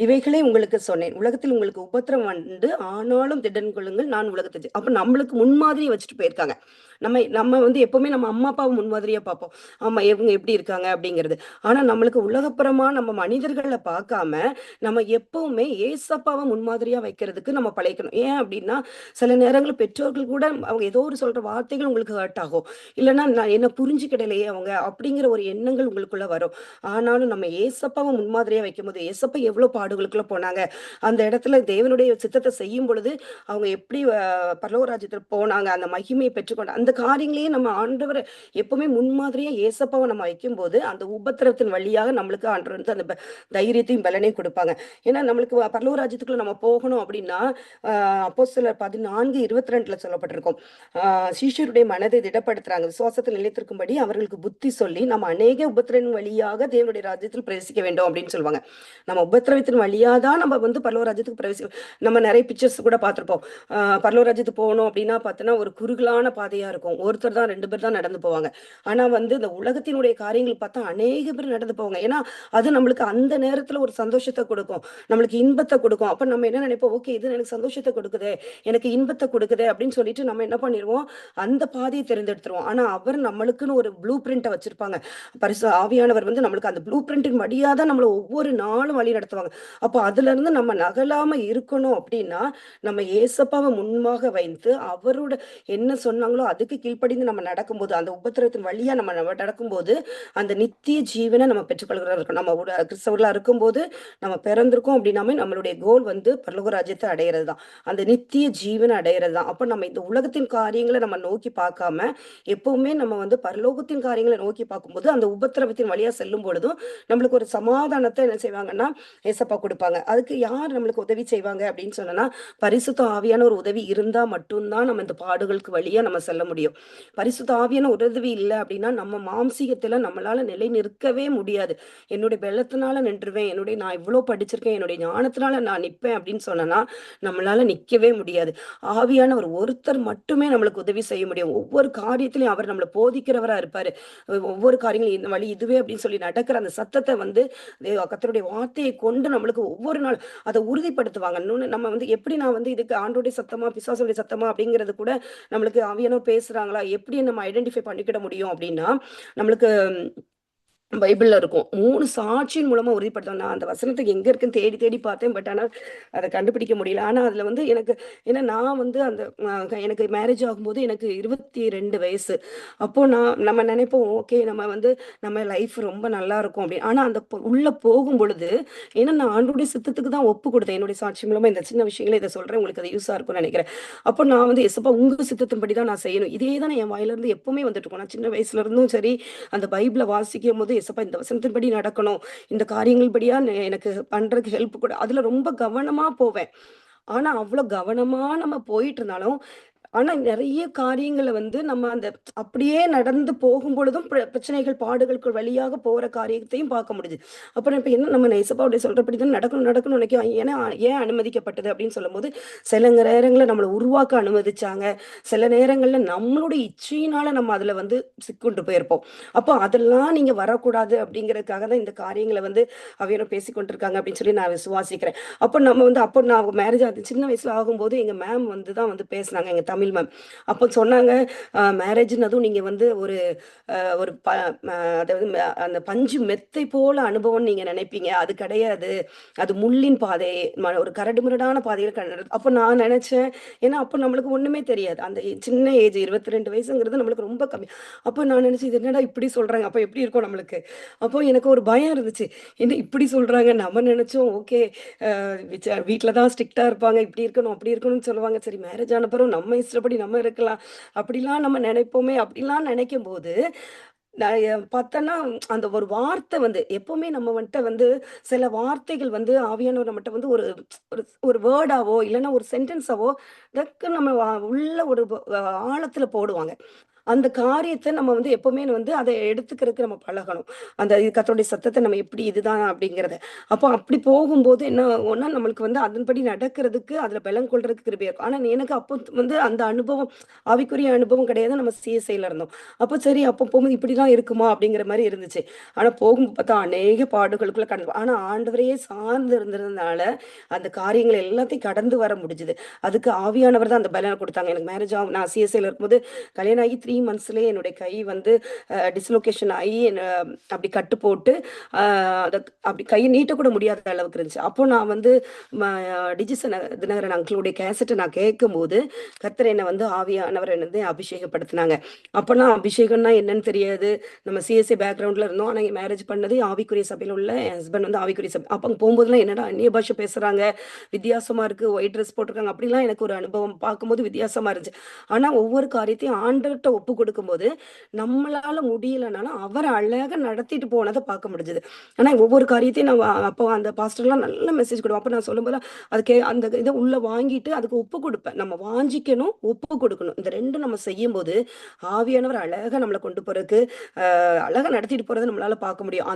இவைகளை உங்களுக்கு சொன்னேன். உலகத்தில் உங்களுக்கு உபத்திரம் உண்டு, ஆனாலும் திடன் கொள்ளுங்கள், நான் உலகத்தை அப்ப நம்மளுக்கு முன்மாதிரி வச்சுட்டு போயிருக்காங்க. நம்ம நம்ம வந்து எப்பவுமே நம்ம அம்மா அப்பாவை முன்மாதிரியா பார்ப்போம். ஆமா, இவங்க எப்படி இருக்காங்க அப்படிங்கிறது. ஆனா நம்மளுக்கு உலகப்புறமா நம்ம மனிதர்களை பார்க்காம நம்ம எப்பவுமே ஏசப்பாவை முன்மாதிரியா வைக்கிறதுக்கு நம்ம பழகிக்கணும். ஏன் அப்படின்னா, சில நேரங்கள் பெற்றோர்கள் கூட அவங்க ஏதோ ஒரு சொல்ற வார்த்தைகள் உங்களுக்கு ஹர்ட் ஆகும். இல்லைன்னா நான் என்ன புரிஞ்சுக்கிடலையே அவங்க அப்படிங்கிற ஒரு எண்ணங்கள் உங்களுக்குள்ள வரும். ஆனாலும் நம்ம ஏசப்பாவை முன்மாதிரியா வைக்கும்போது, ஏசப்பா எவ்வளவு பாடுகளுக்குள்ள போனாங்க, அந்த இடத்துல தேவனுடைய சித்தத்தை செய்யும் பொழுது அவங்க எப்படி பரலோக ராஜ்யத்துல போனாங்க, அந்த மகிமையை பெற்றுக்கொண்டாங்க, அந்த காரியங்களையே நம்ம ஆண்டவரை எப்பவுமே முன்மாதிரியா ஏசப்பாவை நம்ம வைக்கும்போது அந்த உபத்திரத்தின் வழியாக நம்மளுக்கு ஆண்டவர் வந்து அந்த தைரியத்தையும் பலனையும் கொடுப்பாங்க. ஏன்னா நம்மளுக்கு பரலோக ராஜ்யத்துக்குள்ள நம்ம போகணும் அப்படின்னா அப்போஸ்தலர் 14:22 சொல்லப்பட்டிருக்கும். சீஷருடைய மனதை திடப்படுத்துறாங்க, விசுவாசத்தில் நிலைத்திருக்கும்படி அவர்களுக்கு புத்தி சொல்லி நம்ம அநேக உபத்திரவின் வழியாக தேவனுடைய ராஜ்யத்தில் பிரவேசிக்க வேண்டும் அப்படின்னு சொல்லுவாங்க. நம்ம உபத்திரவத்தின் வழியா தான் நம்ம வந்து பரலோக ராஜ்யத்துக்கு பிரவேசி. நம்ம நிறைய பிக்சர்ஸ் கூட பார்த்திருப்போம். பரலோக ராஜ்யத்துக்கு போகணும் அப்படின்னா பார்த்தோன்னா ஒரு குறுகலான பாதையா இருக்கும். ஒருத்தர் தான் 2 பேர் தான் நடந்து போவாங்க. ஆனா வந்து இந்த உலகத்தினுடைய காரியங்கள் பார்த்தா அநேக பேர் நடந்து போவாங்க. ஏன்னா அது நம்மளுக்கு அந்த நேரத்துல ஒரு சந்தோஷத்தை கொடுக்கும், நம்மளுக்கு இன்பத்தை கொடுக்கும். அப்ப நம்ம என்ன நினைப்போம், ஓகே இது எனக்கு சந்தோஷத்தை கொடுக்குதே, எனக்கு இன்பத்தை கொடுக்குதே அப்படின்னு சொல்லிட்டு நம்ம என்ன பண்ணிடுவோம், அந்த பாதையை தேர்ந்தெடுத்துருவோம். ஆனா அவர் நம்மளுக்குன்னு ஒரு ப்ளூ பிரிண்ட்டை வச்சிருப்பாங்க. பரிசு ஆவியானவர் வந்து நம்மளுக்கு அந்த ப்ளூ பிரிண்டின் வழியா தான் நம்மள ஒவ்வொரு நாளும் வழி நடத்துவாங்க. அப்போ அதுல இருந்து நம்ம நகலாம இருக்கணும் அப்படின்னா, நம்ம ஏசப்பாவை முன்பாக வைத்து அவரோட என்ன சொன்னாங்களோ அதுக்கு கீழ்ப்படிந்து நம்ம நடக்கும்போது, அந்த உபத்திரவத்தின் வழியா நம்ம நடக்கும்போது அந்த நித்திய ஜீவனை நம்ம பெற்றுக்கொள்கிறதா இருக்கும். நம்ம கிறிஸ்தவர்களா இருக்கும்போது நம்ம பிறந்திருக்கோம் அப்படின்னாமே நம்மளுடைய கோல் வந்து பரலோக ராஜ்யத்தை அடையிறது தான், அந்த நித்திய ஜீவனை அடையிறது தான். அப்ப நம்ம இந்த உலகத்தின் காரியங்களை நம்ம நோக்கி பார்க்காம எப்பவுமே நம்ம வந்து பரலோகத்தின் காரியங்களை நோக்கி பார்க்கும்போது அந்த உபத்திரவத்தின் வழியா செல்லும் பொழுதும் நம்மளுக்கு ஒரு சமாதானத்தை என்ன செய்வாங்கன்னா ஏசப்பா கொடுப்பாங்க. அதுக்கு யார் நம்மளுக்கு உதவி செய்வாங்க அப்படின்னு சொன்னா, பரிசுத்த ஆவியான ஒரு உதவி இருந்தா மட்டும்தான் நம்ம இந்த பாடுகளுக்கு வழியா நம்ம செல்ல முடியும். பரிசுத்த ஆவியான உதவி இல்லை அப்படின்னா நம்ம மாம்சீகத்துல நம்மளால நிலை நிற்கவே முடியாது. என்னுடைய பலத்தினால நின்றுவேன், நான் இவ்வளவு படிச்சிருக்கேன், என்னுடைய ஞானத்தினால நான் நிற்பேன் அப்படின்னு சொன்னா நம்மளால நிக்கவே முடியாது. ஆவியானவர் ஒருத்தர் மட்டுமே நம்மளுக்கு உதவி செய்ய முடியும். ஒவ்வொரு காரியத்திலையும் அவர் நம்மளை போதிக்கிறவரா இருப்பாரு. ஒவ்வொரு காரியங்களும் இந்த வழி இதுவே அப்படின்னு சொல்லி நடக்கிற அந்த சத்தத்தை வந்து கர்த்தருடைய வார்த்தையை கொண்டு நம்மளுக்கு ஒவ்வொரு நாள் அதை உறுதிப்படுத்துவாங்க. இன்னொன்னு நம்ம வந்து எப்படி நான் வந்து இதுக்கு ஆண்டோடைய சத்தமா பிசாசுடைய சத்தமா அப்படிங்கிறது கூட நம்மளுக்கு ஆவியானவர் பேசுறாங்களா எப்படி நம்ம ஐடென்டிஃபை பண்ணிக்கிட முடியும் அப்படின்னா, நம்மளுக்கு பைபிள்ல இருக்கும். 3 சாட்சியின் மூலமா உறுதிப்படுத்தும். நான் அந்த வசனத்துக்கு எங்க இருக்குன்னு தேடி தேடி பார்த்தேன். பட் ஆனா அத கண்டுபிடிக்க முடியல. ஆனா அதுல வந்து எனக்கு ஏன்னா நான் வந்து அந்த எனக்கு மேரேஜ் ஆகும்போது எனக்கு 22 வயசு. அப்போ நம்ம நினைப்போம், ஓகே நம்ம வந்து நம்ம லைஃப் ரொம்ப நல்லா இருக்கும் அப்படின்னு. ஆனா அந்த உள்ள போகும்பொழுது ஏன்னா நான் ஆண்டவருடைய சித்தத்துக்கு தான் ஒப்பு கொடுத்தேன். என்னுடைய சாட்சி மூலமா இந்த சின்ன விஷயங்கள இத சொல்றேன். உங்களுக்கு அது யூஸா இருக்கும்னு நினைக்கிறேன். அப்போ நான் வந்து எசப்பா உங்க சித்தத்தின்படி தான் நான் செய்யணும். இதே தான் என் வாயில இருந்து எப்பவுமே வந்துட்டு இருக்கும். நான் சின்ன வயசுல இருந்தும் சரி, அந்த பைபிள வாசிக்கும்போது ஏசப்பா இந்த வசனத்தின்படி நடக்கணும், இந்த காரியங்கள் படியா எனக்கு பண்றதுக்கு ஹெல்ப் கூட அதுல ரொம்ப கவனமா போவேன். ஆனா அவ்வளவு கவனமா நம்ம போயிட்டு இருந்தாலும் ஆனா நெறைய காரியங்கள வந்து நம்ம அந்த அப்படியே நடந்து போகும்பொழுதும் பிரச்சனைகள், பாடுகளுக்கு வழியாக போற காரியத்தையும் பார்க்க முடியுது. அப்புறம் இப்ப என்ன நம்ம ஏசப்பாவுடைய சொல்றபடி தான் நடக்கணும் நடக்கணும்னு நினைக்கிறோம். ஏன்னா ஏன் அனுமதிக்கப்பட்டது அப்படின்னு சொல்லும்போது, சில நேரங்கள்ல நம்மள உருவாக்க அனுமதிச்சாங்க. சில நேரங்கள்ல நம்மளுடைய இச்சையினால நம்ம அதுல வந்து சிக்குண்டு போயிருப்போம். அப்போ அதெல்லாம் நீங்க வரக்கூடாது அப்படிங்கிறதுக்காக தான் இந்த காரியங்கள வந்து அவையரும் பேசிக் கொண்டிருக்காங்க அப்படின்னு சொல்லி நான் விசுவாசிக்கிறேன். அப்போ நம்ம வந்து அப்போ நான் மேரேஜ் ஆகுது சின்ன வயசுல ஆகும்போது எங்க மேம் வந்து தான் வந்து பேசினாங்க. எங்க தமிழ் மேம். அப்போ சொன்னாங்க, மேரேஜ்னதும் நீங்க வந்து ஒரு ஒரு அதாவது அந்த பஞ்சு மெத்தை போல அனுபவம் நீங்க நினைப்பீங்க. அது கிடையாது. அது முள்ளின் பாதை, ஒரு கரடுமுரடான பாதையில அப்போ நான் நினைச்சேன். ஏன்னா அப்போ நம்மளுக்கு ஒண்ணுமே தெரியாது. அந்த சின்ன ஏஜ் 22 வயசுங்கிறது நம்மளுக்கு ரொம்ப கம்மி. அப்போ நான் நினைச்சேன், இது என்னடா இப்படி சொல்றாங்க, அப்போ எப்படி இருக்கும் நம்மளுக்கு. அப்போ எனக்கு ஒரு பயம் இருந்துச்சு. என்ன இப்படி சொல்றாங்க, நம்ம நினைச்சோம் ஓகே வீட்டில தான் ஸ்ட்ரிக்ட்டா இருப்பாங்க, இப்படி இருக்கணும் அப்படி இருக்கணும்னு சொல்லுவாங்க. சரி மேரேஜ் ஆன பிறகு நம்ம இஷ்டப்படி நம்ம இருக்கலாம் அப்படிலாம் நம்ம நினைப்போமே. அப்படிலாம் நினைக்கும் போது நான் பார்த்தேன்னா, அந்த ஒரு வார்த்தை வந்து எப்பவுமே நம்ம வந்துட்டு வந்து சில வார்த்தைகள் வந்து ஆவியானவர் நம்மட்ட வந்து ஒரு ஒரு ஒரு வேர்டாவோ, இல்லன்னா ஒரு சென்டென்ஸாவோ டக்குன்னு நம்ம உள்ள ஒரு ஆழத்துல போடுவாங்க. அந்த காரியத்த நம்ம வந்து எப்பவுமே வந்து அத எடுத்துக்கிறதுக்கு நம்ம பழகணும். அந்த கர்த்தருடைய சத்தத்த நம்ம எப்படி இதுதான் அப்படிங்கிறத. அப்போ அப்படி போகும்போது என்ன ஆகும்னா, நம்மளுக்கு வந்து அதன்படி நடக்கிறதுக்கு, அதுல பலன் கொள்றதுக்கு கிருபையா இருக்கும். ஆனா எனக்கு அப்போ வந்து அந்த அனுபவம் ஆவிக்குரிய அனுபவம் கிடையாது. நம்ம சிஎஸ்ஐல இருந்தோம். அப்போ சரி அப்போ போகும்போது இப்படிலாம் இருக்குமா? அப்படிங்கிற மாரி இருந்துச்சு. ஆனா போகும்போது பார்த்தா அநேக பாடுகளுக்குள்ள கடந்து ஆனா ஆண்டவரையே சார்ந்து இருந்ததுனால, அந்த காரியங்கள் எல்லாத்தையும் கடந்து வர முடிஞ்சது. அதுக்கு ஆவியானவர் தான் அந்த பலன குடுத்தாங்க. எனக்கு மேரேஜ் நான் சிஎஸ்ஐல இருக்கும்போது கல்யாணம் ஆகி 3 மந்த்ஸ்லயே என்னுடைய கை வந்து டிஸ்லொகேஷன் ஆயி அப்படி கட்டு போட்டு, அ அத அப்படி கைய நீட்டக்கூட முடியாத அளவுக்கு இருந்துச்சு. அப்போ நான் வந்து ம தினகரன் அங்கிளுடைய கேசட்ட நான் கேட்கும்போது, கர்த்தர் என்ன வந்து ஆவியானவர் என்ன வந்து அபிஷேகப்படுத்துனாங்க. அப்பலாம் அபிஷேகம்னா என்னன்னு தெரியாது. நம்ம சிஎஸ்சி பேக்ரவுண்ட்ல இருந்தோம். ஆனா மேரேஜ் பண்ணது ஆவிக்குரிய சபையில உள்ள என் ஹஸ்பண்ட் வந்து ஆவிக்குரிய சபை. அப்ப அங்க போம்போதெல்லாம் என்னடா அந்நிய பாஷை பேசுறாங்க, வித்தியாசமா இருக்கு, ஒயிட் ட்ரெஸ் போட்டுருக்காங்க. அப்படிலாம் எனக்கு ஒரு அனுபவம் பார்க்கும்போது வித்தியாசமா இருந்துச்சு. ஆனா ஒவ்வொரு காரியத்தையும் ஆண்டவர்ட்ட ஒப்பு கொடுக்கும்போது, நம்மளால முடியலனாலும் அவர் அழகா நடத்திட்டு போனத பார்க்க முடிஞ்சது. ஆனா ஒவ்வொரு காரியத்தையும் நான் அப்போ அந்த பாஸ்டர்லாம் நல்ல மெசேஜ் குடுப்பாங்க. அப்ப நான் சொல்லும்போது அதுக்கு அந்த இத உள்ள வாங்கிட்டு அதுக்கு ஒப்பு குடுப்பேன். நம்ம வாஞ்சிக்கணும், ஒப்பு கொடுக்கணும். இந்த 2ம் நம்ம செய்யும்போது, ஆவியானவர் அழகா நம்மள கொண்டு போறதுக்கு, அழகா நடத்திட்டு போறத நம்மளால பார்க்க முடியும்.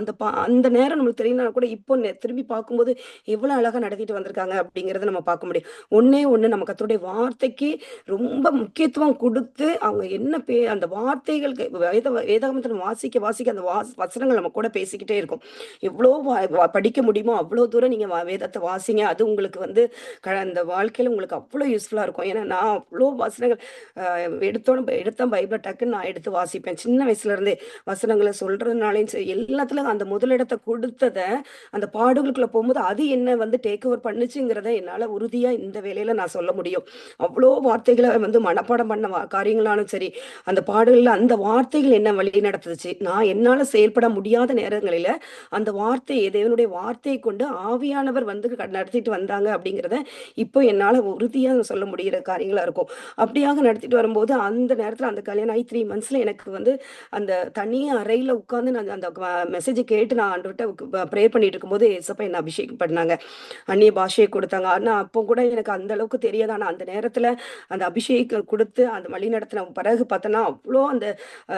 அந்த நேரம் நம்மளுக்கு தெரியலனா கூட இப்போ திரும்பி பார்க்கும்போது, எவ்வளோ அழகா நடத்திட்டு வந்திருக்காங்க அப்படிங்கிறத நம்ம பார்க்க முடியும். ஒண்ணே ஒண்ணு நம்ம கர்த்தருடைய வார்த்தைக்கு ரொம்ப முக்கியத்துவம் குடுத்து, அவங்க என்ன அந்த வார்த்தைகளுக்கு வேதாகமத்துல வாசிக்க, வாசிக்க அந்த வசனங்கள் நம்ம கூட பேசிக்கிட்டே இருக்கும். எவ்வளோ படிக்க முடியுமோ, அவ்வளோ தூரம் நீங்க வேதத்த வாசிங்க. அது உங்களுக்கு வந்து அந்த வாழ்க்கையில உங்களுக்கு அவ்வளோ யூஸ்ஃபுல்லா இருக்கும். ஏன்னா, நான் அவ்வளோ வசனங்கள் எடுத்த பைபிள டக்குன்னு நான் எடுத்து வாசிப்பேன். சின்ன வயசுல இருந்தே வசனங்கள சொல்றதுனாலயும் சரி, எல்லாத்துலயும் அந்த முதலிடத்த குடுத்தத, அந்த பாடுகளுக்குள்ள போம்போது, அது என்ன வந்து டேக் ஓவர் பண்ணுச்சுங்கிறத என்னால உறுதியா இந்த வேளையில நான் சொல்ல முடியும். அவ்வளோ வார்த்தைகள வந்து மனப்பாடம் பண்ண காரியங்களாலும் சரி, அந்த பாடல்கள்ல அந்த வார்த்தைகள் என்ன வழி நடத்துச்சு. நான் என்னால செயல்பட முடியாத நேரங்களில, அந்த தேவனுடைய வார்த்தையை கொண்டு ஆவியானவர் வந்து நடத்திட்டு வந்தாங்க அப்படிங்கிறத, இப்போ என்னால உறுதியா சொல்ல முடியிற காரியங்களா இருக்கும். அப்படியாக நடத்திட்டு வரும்போது, அந்த நேரத்துல அந்த கல்யாணம் ஆகி 3 மந்த்ஸ்ல எனக்கு வந்து அந்த தனி அறையில உட்கார்ந்து நான் அந்த மெசேஜ கேட்டு நான் ஆண்டவர்ட்ட ப்ரேயர் பண்ணிட்டு இருக்கும்போது, ஏசப்பா என்ன அபிஷேகம் பண்ணாங்க. அந்நிய பாஷைய குடுத்தாங்க. ஆனா, அப்போ கூட எனக்கு அந்த அளவுக்கு தெரியாது. ஆனா, அந்த நேரத்துல அந்த அபிஷேகம் குடுத்து, அந்த வழி நடத்தின பிறகு பார்த்தோன்னா, அவ்ளோ அந்த அ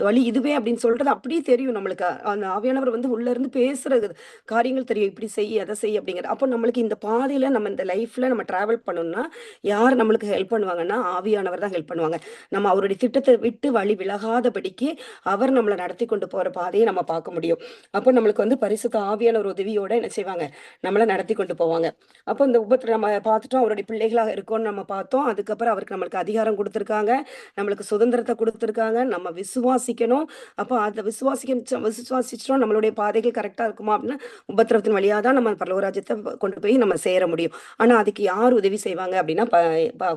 வழி இதுவே அப்படின்னு சொல்றது அப்படியே தெரியும் நம்மளுக்கு. அந்த ஆவியானவர் வந்து உள்ள இருந்து பேசுறது காரியங்கள் தெரியும். இப்படி செய், அத செய் அப்படிங்கிறது. அப்போ நம்மளுக்கு இந்த பாதையில நம்ம இந்த லைஃப்ல நம்ம டிராவல் பண்ணணும்னா, யார் நம்மளுக்கு ஹெல்ப் பண்ணுவாங்கன்னா, ஆவியானவர் தான் ஹெல்ப் பண்ணுவாங்க. நம்ம அவருடைய திட்டத்த விட்டு வழி விலகாதபடிக்கு, அவர் நம்மள நடத்தி கொண்டு போற பாதைய நம்ம பார்க்க முடியும். அப்போ நம்மளுக்கு வந்து பரிசுத்த ஆவியானவர் உதவியோட என்ன செய்வாங்க? நம்மள நடத்தி கொண்டு போவாங்க. அப்போ இந்த நம்ம பார்த்துட்டோம். அவருடைய பிள்ளைகளாக இருக்கோம்னு நம்ம பார்த்தோம். அதுக்கப்புறம் அவருக்கு நம்மளுக்கு அதிகாரம் குடுத்துருக்காங்க. நம்மளுக்கு சுதந்திரத்த குடுத்துருக்காங்க. நம்ம விசுவாசிக்கணும். அப்போ அத விசுவாசிச்சுட்டோம் நம்மளுடைய பாதைகள் கரெக்ட்டா இருக்குமா? அப்படின்னா, உபத்திரவத்தின் வழியா தான் நம்ம பரலோக ராஜ்யத்த கொண்டு போய் நம்ம சேர முடியும். ஆனா, அதுக்கு யார் உதவி செய்வாங்க அப்படின்னா,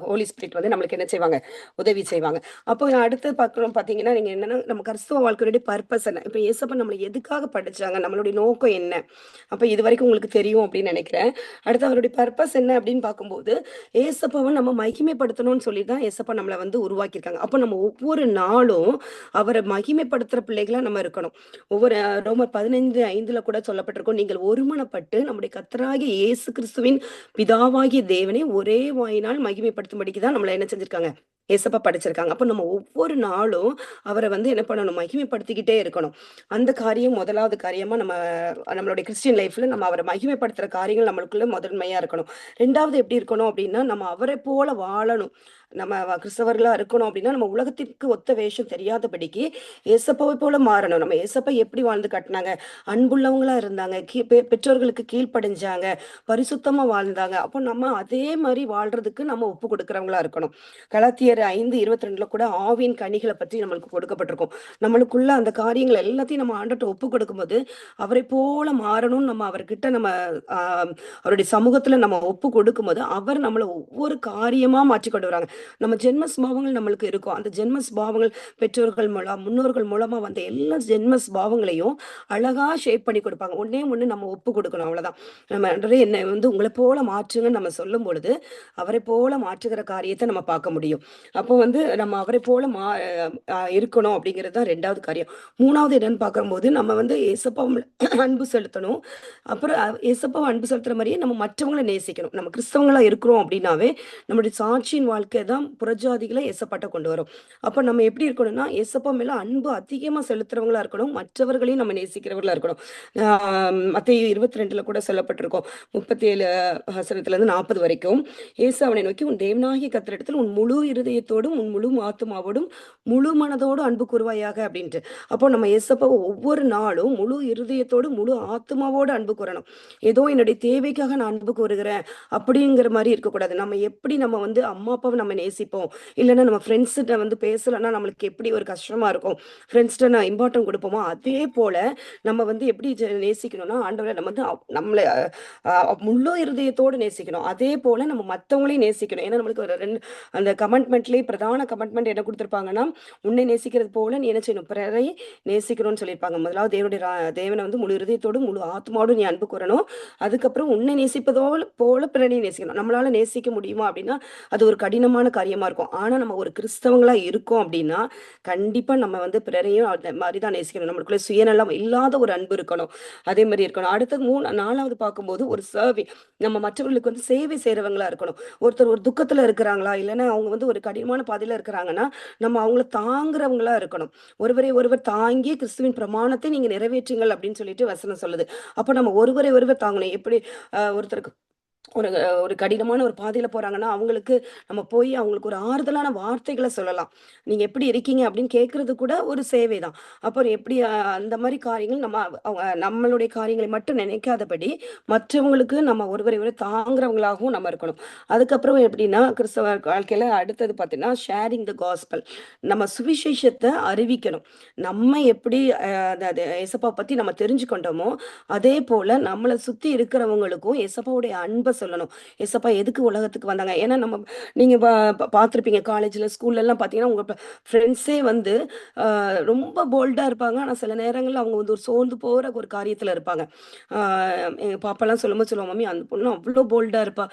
ஹோலி ஸ்பிரிட் வந்து நம்மளுக்கு என்ன செய்வாங்க? உதவி செய்வாங்க. அப்போ அடுத்து பார்க்குறோம் பார்த்தீங்கன்னா, நீங்க என்னன்னா நம்ம கிறிஸ்துவ வாழ்க்கையுடைய பர்ப்பஸ் என்ன? இப்ப இயேசப்பா நம்மள எதுக்காக படைச்சாங்க? நம்மளுடைய நோக்கம் என்ன? அப்ப இதுவரைக்கும் உங்களுக்கு தெரியும் அப்படின்னு நெனைக்கிறேன். அடுத்து அவருடைய பர்ப்பஸ் என்ன அப்படின்னு பார்க்கும்போது, ஏசப்பாவ நம்ம மகிமைப்படுத்தணும்னு சொல்லி தான் ஏசப்பா நம்மள வந்து உருவாக்கியிருக்காங்க. அப்ப நம்ம ஒவ்வொரு நாளும் அவர மகிமைப்படுத்துற பிள்ளைகளா நம்ம இருக்கணும். ஒவ்வொரு ரோமர் 15:5ல கூட சொல்லப்பட்டிருக்கும். நீங்கள் ஒருமனப்பட்டு நம்முடைய கர்த்தராகிய இயேசு கிறிஸ்துவின் பிதாவாகிய தேவனை ஒரே வாயினால் மகிமைப்படுத்தும்படிக்கு தான் நம்மள என்ன செஞ்சிருக்காங்க? ஏசப்பா படைச்சிருக்காங்க. அப்ப நம்ம ஒவ்வொரு நாளும் அவர வந்து என்ன பண்ணணும்? மகிமைப்படுத்திக்கிட்டே இருக்கணும். அந்த காரியம் முதலாவது காரியமா நம்மளுடைய கிறிஸ்டியன் லைஃப்ல நம்ம அவர மகிமைப்படுத்துற காரியங்கள் நம்மளுக்குள்ள முதன்மையா இருக்கணும். 2வது எப்படி இருக்கணும் அப்படின்னா, நம்ம அவரை போல வாழணும். நம்ம கிறிஸ்தவர்களா இருக்கணும் அப்படின்னா, நம்ம உலகத்திற்கு ஒத்த வேஷம் தெரியாதபடிக்கு, ஏசப்பாவை போல மாறணும். நம்ம ஏசப்பா எப்படி வாழ்ந்து காட்டுனாங்க? அன்புள்ளவங்களா இருந்தாங்க. பெற்றோர்களுக்கு கீழ்ப்படிஞ்சாங்க. பரிசுத்தமா வாழ்ந்தாங்க. அப்போ நம்ம அதே மாரி வாழ்றதுக்கு நம்ம ஒப்பு கொடுக்கிறவங்களா இருக்கணும். கலாத்தியர் 5:22ல கூட ஆவியின் கனிகள பற்றி நம்மளுக்கு கொடுக்கப்பட்டிருக்கும். நம்மளுக்குள்ள அந்த காரியங்கள் எல்லாத்தையும் நம்ம ஆண்டவர்ட்ட ஒப்பு கொடுக்கும்போது, அவரை போல மாறணும்னு நம்ம அவர்கிட்ட நம்ம அ அவருடைய சமூகத்துல நம்ம ஒப்பு கொடுக்கும்போது, அவர் நம்மள ஒவ்வொரு காரியமா மாற்றிக் கொண்டு வராங்க. நம்ம ஜென்ம சுபாவங்கள் நம்மளுக்கு இருக்கும். அந்த ஜென்ம சுபாவங்கள் பெற்றோர்கள் மூலம், முன்னோர்கள் மூலமா வந்த எல்லா ஜென்ம சுபாவங்களையும் அழகா ஷேப் பண்ணி கொடுப்பாங்க. ஒண்ணே ஒண்ணு நம்ம ஒப்பு கொடுக்கணும் அவ்வளவுதான். நம்ம ஆண்டவரே என்னை வந்து உங்கள போல மாற்றுங்கன்னு நம்ம சொல்லும் பொழுது, அவரை போல மாற்றுகிற காரியத்த நம்ம பார்க்க முடியும். அப்போ வந்து நம்ம அவரை போல இருக்கணும் அப்படிங்கிறது தான் 2வது காரியம். 3வது என்னன்னு பார்க்கும்போது நம்ம வந்து ஏசப்பா அன்பு செலுத்தணும். அப்புறம் ஏசப்பாவை அன்பு செலுத்துற மாதிரியே நம்ம மற்றவங்களை நேசிக்கணும். நம்ம கிறிஸ்தவங்களா இருக்கிறோம் அப்படின்னாவே நம்மளுடைய சாட்சியின் வாழ்க்கை தான் புறஜாதிகளை ஏசப்பாட்ட கொண்டு வரும். அப்ப நம்ம எப்படி இருக்கணும்னா ஏசப்பா மேல அன்பு அதிகமா செலுத்துறவங்களா இருக்கணும். மற்றவர்களையும் நம்ம நேசிக்கிறவர்களா இருக்கணும். மத்தேயு 22ல கூட சொல்லப்பட்டிருக்கும். 37 வசனத்துல இருந்து 40 வரைக்கும் இயேசு அவனை நோக்கி உன் தேவனாகிய கர்த்தரிடத்தில் உன் முழு இருதயத்தோடும் உன் முழு ஆத்துமாவோடும் முழு மனதோடு அன்பு கூறுவாயாக அப்படின்ட்டு. அப்போ நம்ம ஏசப்பாவை ஒவ்வொரு நாளும் முழு இருதயத்தோடு முழு ஆத்துமாவோடு அன்பு கூறணும். ஏதோ என்னுடைய தேவைக்காக நான் அன்பு கூறுகிறேன் அப்படிங்கிற மாதிரி இருக்கக்கூடாது. நம்ம எப்படி நம்ம வந்து அம்மா அப்பாவை நம்ம நேசிப்போம், இல்லைன்னா நம்ம ஃப்ரெண்ட்ஸ்கிட்ட வந்து பேசலைன்னா நம்மளுக்கு எப்படி ஒரு கஷ்டமா இருக்கும், ஃப்ரெண்ட்ஸ்கிட்ட நான் இம்பார்ட்டன்ட் கொடுப்போமோ அதே போல நம்ம வந்து எப்படி நேசிக்கணும்னா ஆண்டவரை நம்ம வந்து நம்மளை முழு இருதயத்தோடு நேசிக்கணும். அதே போல நம்ம மற்றவங்களையும் நேசிக்கணும். ஏன்னா நம்மளுக்கு ஒரு அந்த கமெண்ட்மெண்ட்லேயே பிரதான கமெண்ட்மெண்ட் என்ன கொடுத்துருப்பாங்கன்னா, உன்னை நேசிக்கிறது போல நீ என்ன செய்யணும், பிறரை நேசிக்கணும்னு சொல்லியிருப்பாங்க. முதலாவது தேவனை வந்து முழு இருதயத்தோடு முழு ஆத்மாவோடு நீ அன்பு கூறணும். அதுக்கப்புறம் உன்னை நேசிப்பதோடு போல பிறனை நேசிக்கணும். நம்மளால நேசிக்க முடியுமா அப்படின்னா அது ஒரு கடினமான காரியமா இருக்கும். ஆனா நம்ம ஒரு கிறிஸ்தவங்களா இருக்கோம் அப்படின்னா கண்டிப்பா நம்ம வந்து பிறரையும் அந்த மாதிரிதான் நேசிக்கணும். நம்மளுக்குள்ள சுயநலம் இல்லாத ஒரு அன்பு இருக்கணும். அதே மாதிரி இருக்கணும். அடுத்தது 4வது பார்க்கும்போது ஒரு சர்வே, நம்ம மற்றவர்களுக்கு வந்து சேவை செய்யறவங்களா இருக்கணும். ஒருத்தர் ஒரு துக்கத்துல இருக்கிறாங்களா, இல்லைன்னா அவங்க வந்து ஒரு கடினமான பாதையில இருக்கிறாங்கன்னா நம்ம அவங்கள தாங்குறவங்களா இருக்கணும். ஒருவரை ஒருவர் தாங்கி கிறிஸ்துவின் பிரமாணத்தை நீங்க நிறைவேற்றுங்கள் அப்படின்னு சொல்லிட்டு வசனம் சொல்லுது. அப்ப நம்ம ஒருவரை ஒருவர் தாங்கணும். எப்படி ஒருத்தருக்கு ஒரு ஒரு கடினமான ஒரு பாதையில போறாங்கன்னா அவங்களுக்கு நம்ம போய் அவங்களுக்கு ஒரு ஆறுதலான வார்த்தைகளை சொல்லலாம். நீங்க எப்படி இருக்கீங்க அப்படின்னு கேட்கறது கூட ஒரு சேவை தான். அப்புறம் எப்படி அந்த மாதிரி காரியங்கள் நம்ம அவங்க நம்மளுடைய காரியங்களை மட்டும் நினைக்காதபடி மற்றவங்களுக்கு நம்ம ஒருவரை ஒரு தாங்குறவங்களாகவும் நம்ம இருக்கணும். அதுக்கப்புறம் எப்படின்னா கிறிஸ்தவ வாழ்க்கையில அடுத்தது பார்த்தீங்கன்னா ஷேரிங் த காஸ்பல், நம்ம சுவிசேஷத்தை அறிவிக்கணும். நம்ம எப்படி அதாவது ஏசப்பா பத்தி நம்ம தெரிஞ்சுக்கொண்டோமோ அதே போல நம்மளை சுத்தி இருக்கிறவங்களுக்கும் ஏசப்பாவுடைய அன்பை சொல்லணும். ஏசப்பா எதுக்கு உலகத்துக்கு வந்தாங்க, ஏன்னா நம்ம நீங்க பார்த்திருப்பீங்க காலேஜ்ல ஸ்கூல்ல எல்லாம் பாத்தீங்கன்னா உங்க ஃப்ரெண்ட்ஸே வந்து ரொம்ப போல்டா இருப்பாங்க. ஆனா சில நேரங்கள்ல அவங்க வந்து ஒரு சோர்ந்து போற ஒரு காரியத்துல இருப்பாங்க. எங்க பாப்பாலாம் சொல்லும்போது சொல்லுவாங்க, மம்மி அந்த பொண்ணு அவ்வளோ போல்டா இருப்பா.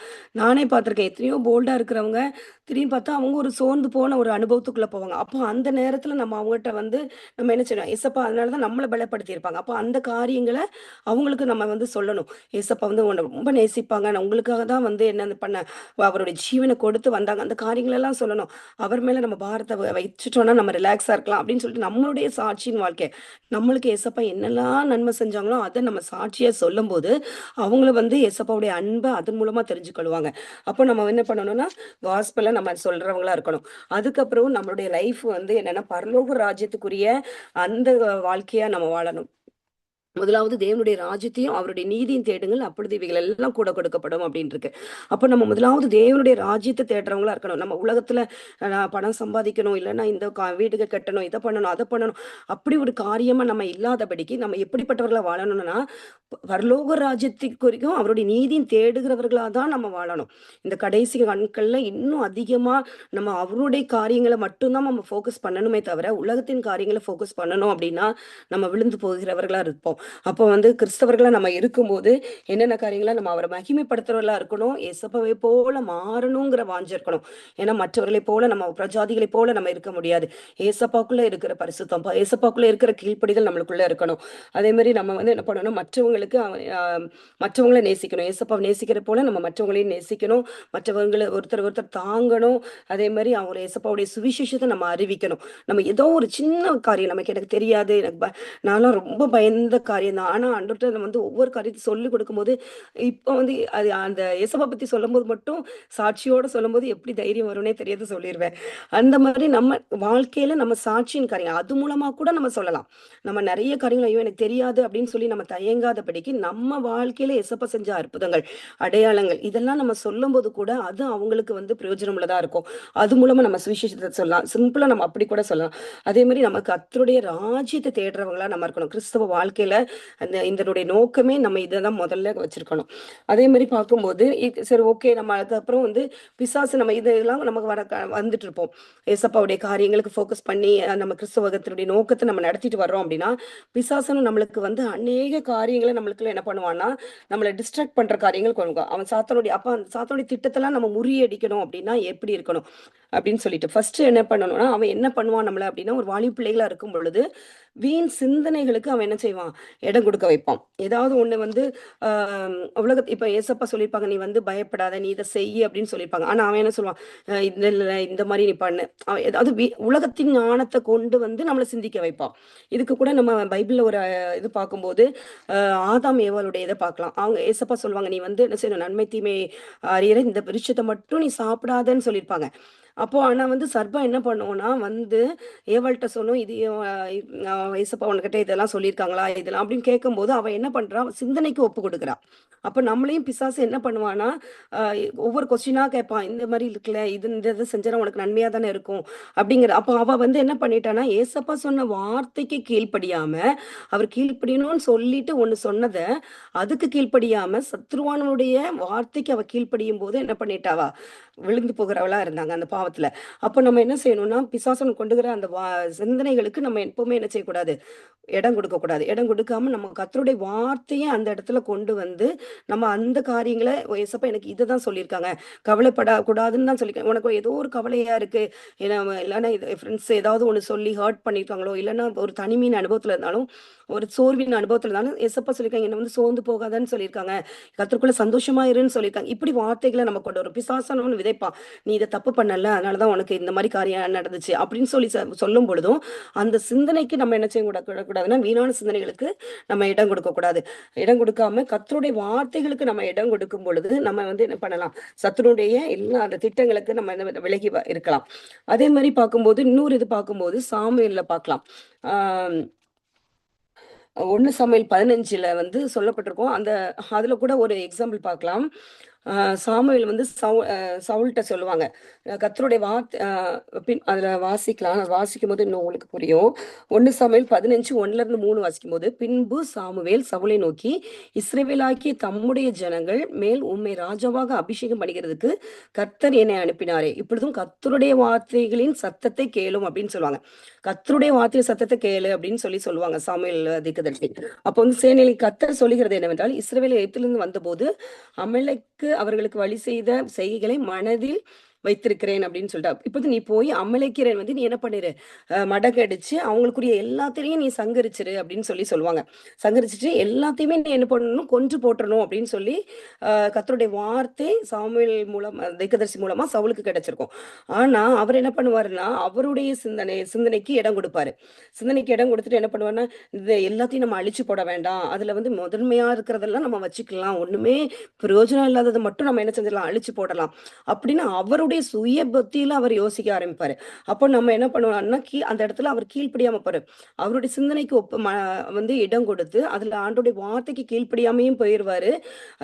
நானே பார்த்திருக்கேன் எத்தனையோ போல்டா இருக்கிறவங்க திரும்பி பார்த்தா அவங்க ஒரு சோர்ந்து போன ஒரு அனுபவத்துக்குள்ள போவாங்க. அப்போ அந்த நேரத்துல நம்ம அவங்ககிட்ட வந்து நம்ம என்ன செய்யணும், ஏசப்பா அதனாலதான் நம்மளை பலப்படுத்தி இருப்பாங்க. அப்போ அந்த காரியங்களை அவங்களுக்கு நம்ம வந்து சொல்லணும். ஏசப்பா வந்து உன்னை ரொம்ப நேசிப்பாங்க, நான் உங்களுக்காக தான் வந்து என்ன பண்ண அவருடைய ஜீவனை கொடுத்து வந்தாங்க, அந்த காரியங்கள் எல்லாம் சொல்லணும். அவர் மேல நம்ம பாரத்தை வச்சுட்டோம்னா நம்ம ரிலாக்ஸா இருக்கலாம் அப்படின்னு சொல்லிட்டு நம்மளுடைய சாட்சியின் வாழ்க்கை, நம்மளுக்கு ஏசப்பா என்னெல்லாம் நன்மை செஞ்சாங்களோ அதை நம்ம சாட்சியா சொல்லும் போது அவங்கள வந்து ஏசப்பாவுடைய அன்பை அதன் மூலமா தெரிஞ்சுக்கொள்வாங்க. அப்போ நம்ம என்ன பண்ணணும்னா காஸ்பெல்ல நம்ம சொல்றவங்களா இருக்கணும். அதுக்கப்புறம் நம்மளுடைய லைஃப் வந்து என்னன்னா பரலோக ராஜ்யத்துக்குரிய அந்த வாழ்க்கையா நம்ம வாழணும். முதலாவது தேவனுடைய ராஜ்யத்தையும் அவருடைய நீதியும் தேடுங்கள், அப்பொழுது இவைகள் எல்லாம் கூட கொடுக்கப்படும் அப்படின்னு இருக்கு. அப்ப நம்ம முதலாவது தேவனுடைய ராஜ்யத்தை தேடுறவங்களா இருக்கணும். நம்ம உலகத்துல பணம் சம்பாதிக்கணும், இல்லைன்னா இந்த வீடுக கட்டணும், இதை பண்ணணும், அதை பண்ணணும், அப்படி ஒரு காரியமா நம்ம இல்லாதபடிக்கு நம்ம எப்படிப்பட்டவர்களா வாழணும்னா பரலோக ராஜ்யத்திற்கும் அவருடைய நீதியும் தேடுகிறவர்களா தான் நம்ம வாழணும். இந்த கடைசி நாட்கள்ல இன்னும் அதிகமா நம்ம அவருடைய காரியங்களை மட்டும்தான் நம்ம ஃபோக்கஸ் பண்ணணுமே தவிர உலகத்தின் காரியங்களை ஃபோக்கஸ் பண்ணணும் அப்படின்னா நம்ம விழுந்து போகிறவர்களா இருப்போம். அப்போ வந்து கிறிஸ்தவர்களா நம்ம இருக்கும்போது என்னென்ன காரியங்களா நம்ம அவரை மகிமைப்படுத்துறவர்களா இருக்கணும், ஏசப்பாவை போல மாறணுங்கிற வாஞ்சை இருக்கணும். ஏன்னா மற்றவர்களை போல நம்ம பிரஜாதிகளை போல நம்ம இருக்க முடியாது. ஏசப்பாக்குள்ள இருக்கிற பரிசுத்தம், ஏசப்பாக்குள்ள இருக்கிற கீழ்ப்படிதல் நம்மளுக்குள்ள இருக்கணும். அதே மாதிரி நம்ம வந்து என்ன பண்ணணும், மற்றவங்களை நேசிக்கணும். ஏசப்பாவை நேசிக்கிற போல நம்ம மற்றவங்களையும் நேசிக்கணும். மற்றவங்களை ஒருத்தர் ஒருத்தர் தாங்கணும். அதே மாதிரி அவங்க ஏசப்பாவுடைய சுவிசேஷத்தை நம்ம அறிவிக்கணும். நம்ம ஏதோ ஒரு சின்ன காரியம் நமக்கு எனக்கு தெரியாது, நான்லாம் ரொம்ப பயந்த காரியம் தான். ஆனா ஆண்டவர்ட்ட நம்ம வந்து ஒவ்வொரு காரியத்தை சொல்லி கொடுக்கும்போது இப்போ வந்து அது அந்த ஏசப்பா பத்தி சொல்லும்போது மட்டும் சாட்சியோட சொல்லும்போது எப்படி தைரியம் வரும்னே தெரியாது சொல்லிடுவேன். அந்த மாதிரி நம்ம வாழ்க்கையில நம்ம சாட்சியின் காரியம் அது மூலமா கூட நம்ம சொல்லலாம். நம்ம நிறைய காரியங்கள் ஐயோ எனக்கு தெரியாது அப்படின்னு சொல்லி நம்ம தயங்காதபடிக்கு நம்ம வாழ்க்கையில ஏசப்பா செஞ்ச அற்புதங்கள், அடையாளங்கள் இதெல்லாம் நம்ம சொல்லும் போது கூட அது அவங்களுக்கு வந்து பிரயோஜனம் உள்ளதா இருக்கும். அது மூலமா நம்ம சுவிசேஷத்தை சொல்லலாம். சிம்பிளா நம்ம அப்படி கூட சொல்லலாம். அதே மாதிரி நம்ம கர்த்தருடைய ராஜ்யத்தை தேடுறவங்களா நம்ம இருக்கணும். கிறிஸ்தவ வாழ்க்கையில அந்த இதனுடைய நோக்கமே நம்ம இதை தான் முதல்ல வச்சிருக்கணும். அதே மாதிரி பார்க்கும்போது சரி ஓகே, நம்ம அதுக்கப்புறம் வந்து பிசாசு நம்ம இதெல்லாம் நமக்கு வந்துட்டு இருப்போம். ஏசப்பாவுடைய காரியங்களுக்கு ஃபோக்கஸ் பண்ணி நம்ம கிறிஸ்தவகத்தினுடைய நோக்கத்தை நம்ம நடத்திட்டு வர்றோம் அப்படின்னா, பிசாசனும் நம்மளுக்கு வந்து அநேக காரியங்களை நம்மளுக்குள்ள என்ன பண்ணுவான்னா, நம்மளை டிஸ்ட்ராக்ட் பண்ற காரியங்கள் கொண்டு வருவான். அவன் சாத்தானுடைய அப்ப அந்த சாத்தானுடைய திட்டத்தெல்லாம் நம்ம முறியடிக்கணும் அப்படின்னா எப்படி இருக்கணும் அப்படின்னு சொல்லிட்டு ஃபர்ஸ்ட் என்ன பண்ணணும்னா, அவன் என்ன பண்ணுவான் நம்மள அப்படின்னா, ஒரு வாலிப பிள்ளைகளா இருக்கும் பொழுது வீண் சிந்தனைகளுக்கு அவன் என்ன செய்வான், இடம் கொடுக்க வைப்பான். ஏதாவது ஒண்ணு வந்து இப்ப ஏசப்பா சொல்லியிருப்பாங்க, நீ வந்து பயப்படாத, நீ இதை செய்ய அப்படின்னு சொல்லியிருப்பாங்க. ஆனா அவன் என்ன சொல்லுவான், இந்த இல்ல இந்த மாதிரி நீ பண்ணு. அவன் ஏதாவது உலகத்தின் ஞானத்தை கொண்டு வந்து நம்மளை சிந்திக்க வைப்பான். இதுக்கு கூட நம்ம பைபிள்ல ஒரு இது பார்க்கும்போது ஆதாம் ஏவாளுடைய இதை பார்க்கலாம். அவங்க ஏசப்பா சொல்லுவாங்க, நீ வந்து என்ன செய்யணும், நன்மை தீமை அறியற இந்த விருட்சத்தை மட்டும் நீ சாப்பிடாதன்னு சொல்லியிருப்பாங்க. அப்போ ஆனா வந்து சர்ப்பம் என்ன பண்ணுவோம்னா வந்து ஏவாள்கிட்ட சொல்லும், இது ஏசப்பா உனக்கிட்ட இதெல்லாம் சொல்லியிருக்காங்களா இதெல்லாம் அப்படின்னு கேட்கும்போது அவன் என்ன பண்றான், சிந்தனைக்கு ஒப்பு கொடுக்குறான். அப்ப நம்மளையும் பிசாசு என்ன பண்ணுவான்னா, ஒவ்வொரு கொஸ்டினா கேட்பான், இந்த மாதிரி இருக்குல்ல, இந்த இது செஞ்சா உனக்கு நன்மையா தானே இருக்கும் அப்படிங்கிற. அப்போ அவ வந்து என்ன பண்ணிட்டானா, ஏசப்பா சொன்ன வார்த்தைக்கு கீழ்ப்படியாம, அவர் கீழ்ப்படியணும்னு சொல்லிட்டு ஒண்ணு சொன்னதை அதுக்கு கீழ்ப்படியாம சத்ருவானுடைய வார்த்தைக்கு அவ கீழ்ப்படியும் போது என்ன பண்ணிட்டாவா, விழுந்து போகிறவளா இருந்தாங்க அந்த பாவத்துல. அப்ப நம்ம என்ன செய்யணும்னா, பிசாசன் கொண்டுகிற அந்த சிந்தனைகளுக்கு நம்ம எப்பவுமே என்ன செய்யக்கூடாது, இடம் கொடுக்க கூடாது. இடம் கொடுக்காம நம்ம கர்த்தருடைய வார்த்தையை அந்த இடத்துல கொண்டு வந்து நம்ம அந்த காரியங்களை, ஏசப்பா எனக்கு இதை தான் சொல்லியிருக்காங்க, கவலைப்பட கூடாதுன்னு தான் சொல்லியிருக்காங்க. உனக்கு ஏதோ ஒரு கவலையா இருக்கு, ஏன்னா இல்லைன்னா ஃப்ரெண்ட்ஸ் ஏதாவது ஒண்ணு சொல்லி ஹர்ட் பண்ணியிருக்காங்களோ, இல்லைன்னா ஒரு தனிமையின் அனுபவத்துல இருந்தாலும், ஒரு சோர்வின் அனுபவத்துல இருந்தாலும் ஏசப்பா சொல்லியிருக்காங்க, என்ன வந்து சோர்ந்து போகாதன்னு சொல்லியிருக்காங்க, கர்த்தருக்குள்ள சந்தோஷமா இருன்னு சொல்லியிருக்காங்க. இப்படி வார்த்தைகளை நம்ம கொண்டு வரும். பிசாசானவன் விதைப்பான், நீ இதை தப்பு பண்ணல, அதனாலதான் உனக்கு இந்த மாதிரி காரியம் நடந்துச்சு அப்படின்னு சொல்லி சொல்லும் பொழுதும் அந்த சிந்தனைக்கு நம்ம என்ன செய்ய கூடாதுன்னா, வீணான சிந்தனைகளுக்கு நம்ம இடம் கொடுக்க கூடாது. இடம் கொடுக்காம கர்த்தருடைய வார்த்தைகளுக்கு நம்ம இடம் கொடுக்கும் பொழுது நம்ம வந்து என்ன பண்ணலாம், சத்துருடைய எல்லா அந்த திட்டங்களுக்கு நம்ம விலகி இருக்கலாம். அதே மாதிரி பார்க்கும்போது இன்னொரு இது பார்க்கும்போது சாமுவேல்ல பார்க்கலாம். ஆஹ் 1 சாமுவேல் 15ல வந்து சொல்லப்பட்டிருக்கும். அதுல கூட ஒரு எக்ஸாம்பிள் பார்க்கலாம். சாமுவேல் வந்து சவுல்கிட்ட சொல்லுவாங்க, கர்த்தருடைய வார்த்தை அதுல வாசிக்கலாம். வாசிக்கும் போது இன்னும் உங்களுக்கு புரியும். 1 சாமுவேல் 15 1-3 வாசிக்கும் போது, பின்பு சாமுவேல் சவுலை நோக்கி, இஸ்ரவேலாகிய தம்முடைய ஜனங்கள் மேல் உம்மை ராஜாவாக அபிஷேகம் பண்ணுகிறதுக்கு கர்த்தர் என்னை அனுப்பினாரே, இப்பொழுதும் கர்த்தருடைய வார்த்தைகளின் சத்தத்தை கேளும் அப்படின்னு சொல்லுவாங்க. கர்த்தருடைய வார்த்தை சத்தத்தை கேளு அப்படின்னு சொல்லுவாங்க சாமுவேல் தீர்க்கதரிசி. அப்போ வந்து சேனையில் கர்த்தர் சொல்லுகிறது என்னவென்றால், இஸ்ரவேல் எகிப்திலிருந்து வந்தபோது அமலேக்கு அவர்களுக்கு வழி செய்த செய்கைகளை மனதில் வைத்திருக்கிறேன் அப்படின்னு சொல்லிட்டா. இப்போது நீ போய் அமலேக்கியரை வந்து நீ என்ன பண்ணிரு, மடக்கடிச்சு அவங்களுக்குரிய எல்லாத்தையும் நீ சங்கரிச்சிரு அப்படின்னு சொல்லுவாங்க. சங்கரிச்சுட்டு எல்லாத்தையுமே நீ என்ன பண்ணணும், கொன்று போட்டுறணும் அப்படின்னு சொல்லி கர்த்தருடைய வார்த்தை சாமுவேல் மூலம் தீர்க்கதரிசி மூலமா சவுலுக்கு கிடைச்சிருக்கும். ஆனா அவர் என்ன பண்ணுவாருன்னா, அவருடைய சிந்தனைக்கு இடம் கொடுப்பாரு. சிந்தனைக்கு இடம் கொடுத்துட்டு என்ன பண்ணுவாருன்னா, இது எல்லாத்தையும் நம்ம அழிச்சு போட வேண்டாம், அதுல வந்து முதன்மையா இருக்கிறதெல்லாம் நம்ம வச்சுக்கலாம், ஒண்ணுமே பிரயோஜனம் இல்லாததை மட்டும் நம்ம என்ன செஞ்சிடலாம், அழிச்சு போடலாம் அப்படின்னு அவருடைய சுய புத்தியில அவர் யோசிக்க ஆரம்பிப்பாரு. அப்போ நம்ம என்ன பண்ணுவோம்னா, அந்த இடத்துல அவர் கீழ்ப்படியாம போறாரு. அவருடைய சிந்தனைக்கு வந்து இடம் கொடுத்து அதுல ஆண்டோடைய வார்த்தைக்கு கீழ்ப்படியாமையும் போயிருவாரு.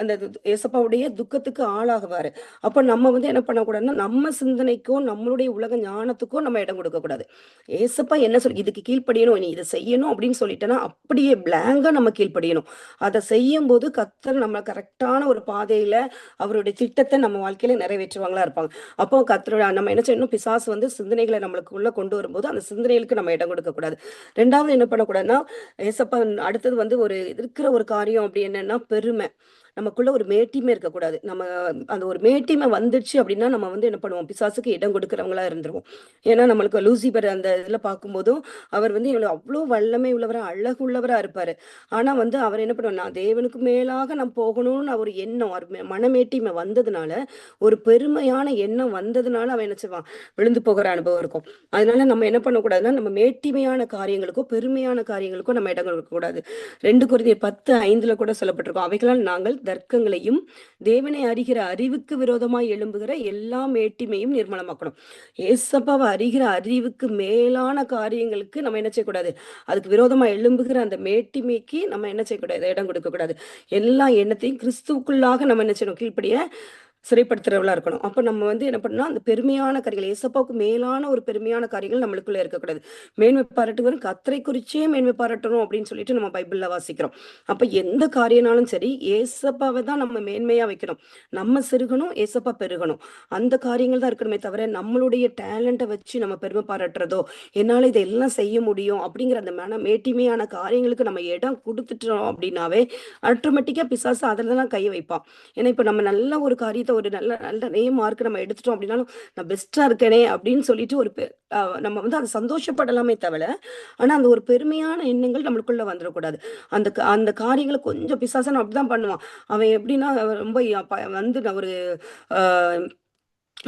அந்த ஏசப்பாவுடைய துக்கத்துக்கு ஆளாகுவாரு. அப்ப நம்ம வந்து என்ன பண்ணக்கூடாதுன்னா, நம்ம சிந்தனைக்கோ நம்மளுடைய உலக ஞானத்துக்கோ நம்ம இடம் கொடுக்க கூடாது. ஏசப்பா என்ன சொல்லி இதுக்கு கீழ்ப்படியணும், நீ இதை செய்யணும் அப்படின்னு சொல்லிட்டேன்னா அப்படியே பிளாங்கா நம்ம கீழ்ப்படியணும். அதை செய்யும் போது கர்த்தர் நம்ம கரெக்டான ஒரு பாதையில அவருடைய திட்டத்தை நம்ம வாழ்க்கையில நிறைவேற்றுவாங்களா இருப்பாங்க. அப்போ கர்த்தரோட நம்ம என்ன செய்யணும், பிசாசு வந்து சிந்தனைகளை நம்மளுக்குள்ள கொண்டு வரும்போது அந்த சிந்தனைகளுக்கு நம்ம இடம் கொடுக்க கூடாது. ரெண்டாவது என்ன பண்ணக்கூடாதுன்னா, ஏசப்பா அடுத்தது வந்து ஒரு இருக்கிற ஒரு காரியம் அப்படி என்னன்னா, பெருமை. நமக்குள்ள ஒரு மேட்டிமை இருக்கக்கூடாது. நம்ம அந்த ஒரு மேட்டிமை வந்துடுச்சு அப்படின்னா நம்ம வந்து என்ன பண்ணுவோம், பிசாசுக்கு இடம் கொடுக்குறவங்களா இருந்துருவோம். ஏன்னா நம்மளுக்கு லூசிபர் அந்த இதுல பார்க்கும்போதும் அவர் வந்து இவ்வளவு அவ்வளோ வல்லமை உள்ளவரா அழகு உள்ளவரா இருப்பாரு. ஆனா வந்து அவர் என்ன பண்ணுவார், நான் தேவனுக்கு மேலாக நான் போகணும்னு ஒரு எண்ணம், ஒரு மனமேட்டிமை வந்ததுனால, ஒரு பெருமையான எண்ணம் வந்ததுனால அவன் என்ன செய்வான், விழுந்து போகிற அனுபவம் இருக்கும். அதனால நம்ம என்ன பண்ணக்கூடாதுன்னா, நம்ம மேட்டிமையான காரியங்களுக்கோ பெருமையான காரியங்களுக்கோ நம்ம இடம் கொடுக்க கூடாது. 2 கொரிந்தியர் 10:5 கூட சொல்லப்பட்டிருக்கும், அவைகளால் நாங்கள் தர்க்கங்களையும் தேவனை அறிகிற அறிவுக்கு விரோதமாய் எழும்புகிற எல்லா மேட்டிமையும் நிர்மலமாக்கணும். ஏசப்பாவை அறிகிற அறிவுக்கு மேலான காரியங்களுக்கு நம்ம என்ன செய்யக்கூடாது, அதுக்கு விரோதமா எழும்புகிற அந்த மேட்டிமைக்கு நம்ம என்ன செய்யக்கூடாது, இடம் கொடுக்க கூடாது. எல்லா எண்ணத்தையும் கிறிஸ்துவுக்குள்ளாக நம்ம என்ன செய்யணும், கீழ்ப்படிய சிறைப்படுத்துறவளா இருக்கணும். அப்ப நம்ம வந்து என்ன பண்ணணும்னா, அந்த பெருமையான காரியங்கள் ஏசப்பாவுக்கு மேலான ஒரு பெருமையான காரியங்கள் நம்மளுக்குள்ள இருக்கக்கூடாது. மேன்மை பாராட்டுகிறவன் கர்த்தரை குறிச்சே மேன்மை பாராட்டணும் அப்படின்னு சொல்லிட்டு நம்ம பைபிள்ல வாசிக்கிறோம். அப்ப எந்த காரியம்னாலும் சரி, ஏசப்பாவ தான் நம்ம மேன்மையா வைக்கணும். நம்ம சிறுகணும், ஏசப்பா பெருகணும். அந்த காரியங்கள் தான் இருக்கணுமே தவிர, நம்மளுடைய டேலண்ட்ட வச்சு நம்ம பெருமை பாராட்டுறதோ, என்னால இதெல்லாம் செய்ய முடியும் அப்படிங்கிற அந்த மேட்டிமையான காரியங்களுக்கு நம்ம இடம் குடுத்துட்டோம் அப்படின்னாவே, ஆட்டோமேட்டிக்கா பிசாசு அதுல தான் கை வைப்பான். ஏன்னா, இப்ப நம்ம நல்ல ஒரு காரியத்த ஒரு நல்ல நல்ல நிறைய மார்க் நம்ம எடுத்துட்டோம் அப்படின்னாலும், நான் பெஸ்ட்டா இருக்கேனே அப்படின்னு சொல்லிட்டு ஒரு பெ அ நம்ம வந்து அத சந்தோஷப்படலாமே தவிர, ஆனா அந்த ஒரு பெருமையான எண்ணங்கள் நம்மளுக்குள்ள வந்துரக்கூடாது. அந்த காரியங்கள கொஞ்சம் பிசாசன் அப்படிதான் பண்ணுவான். அவன் எப்படின்னா ரொம்ப வந்து நான் ஒரு அ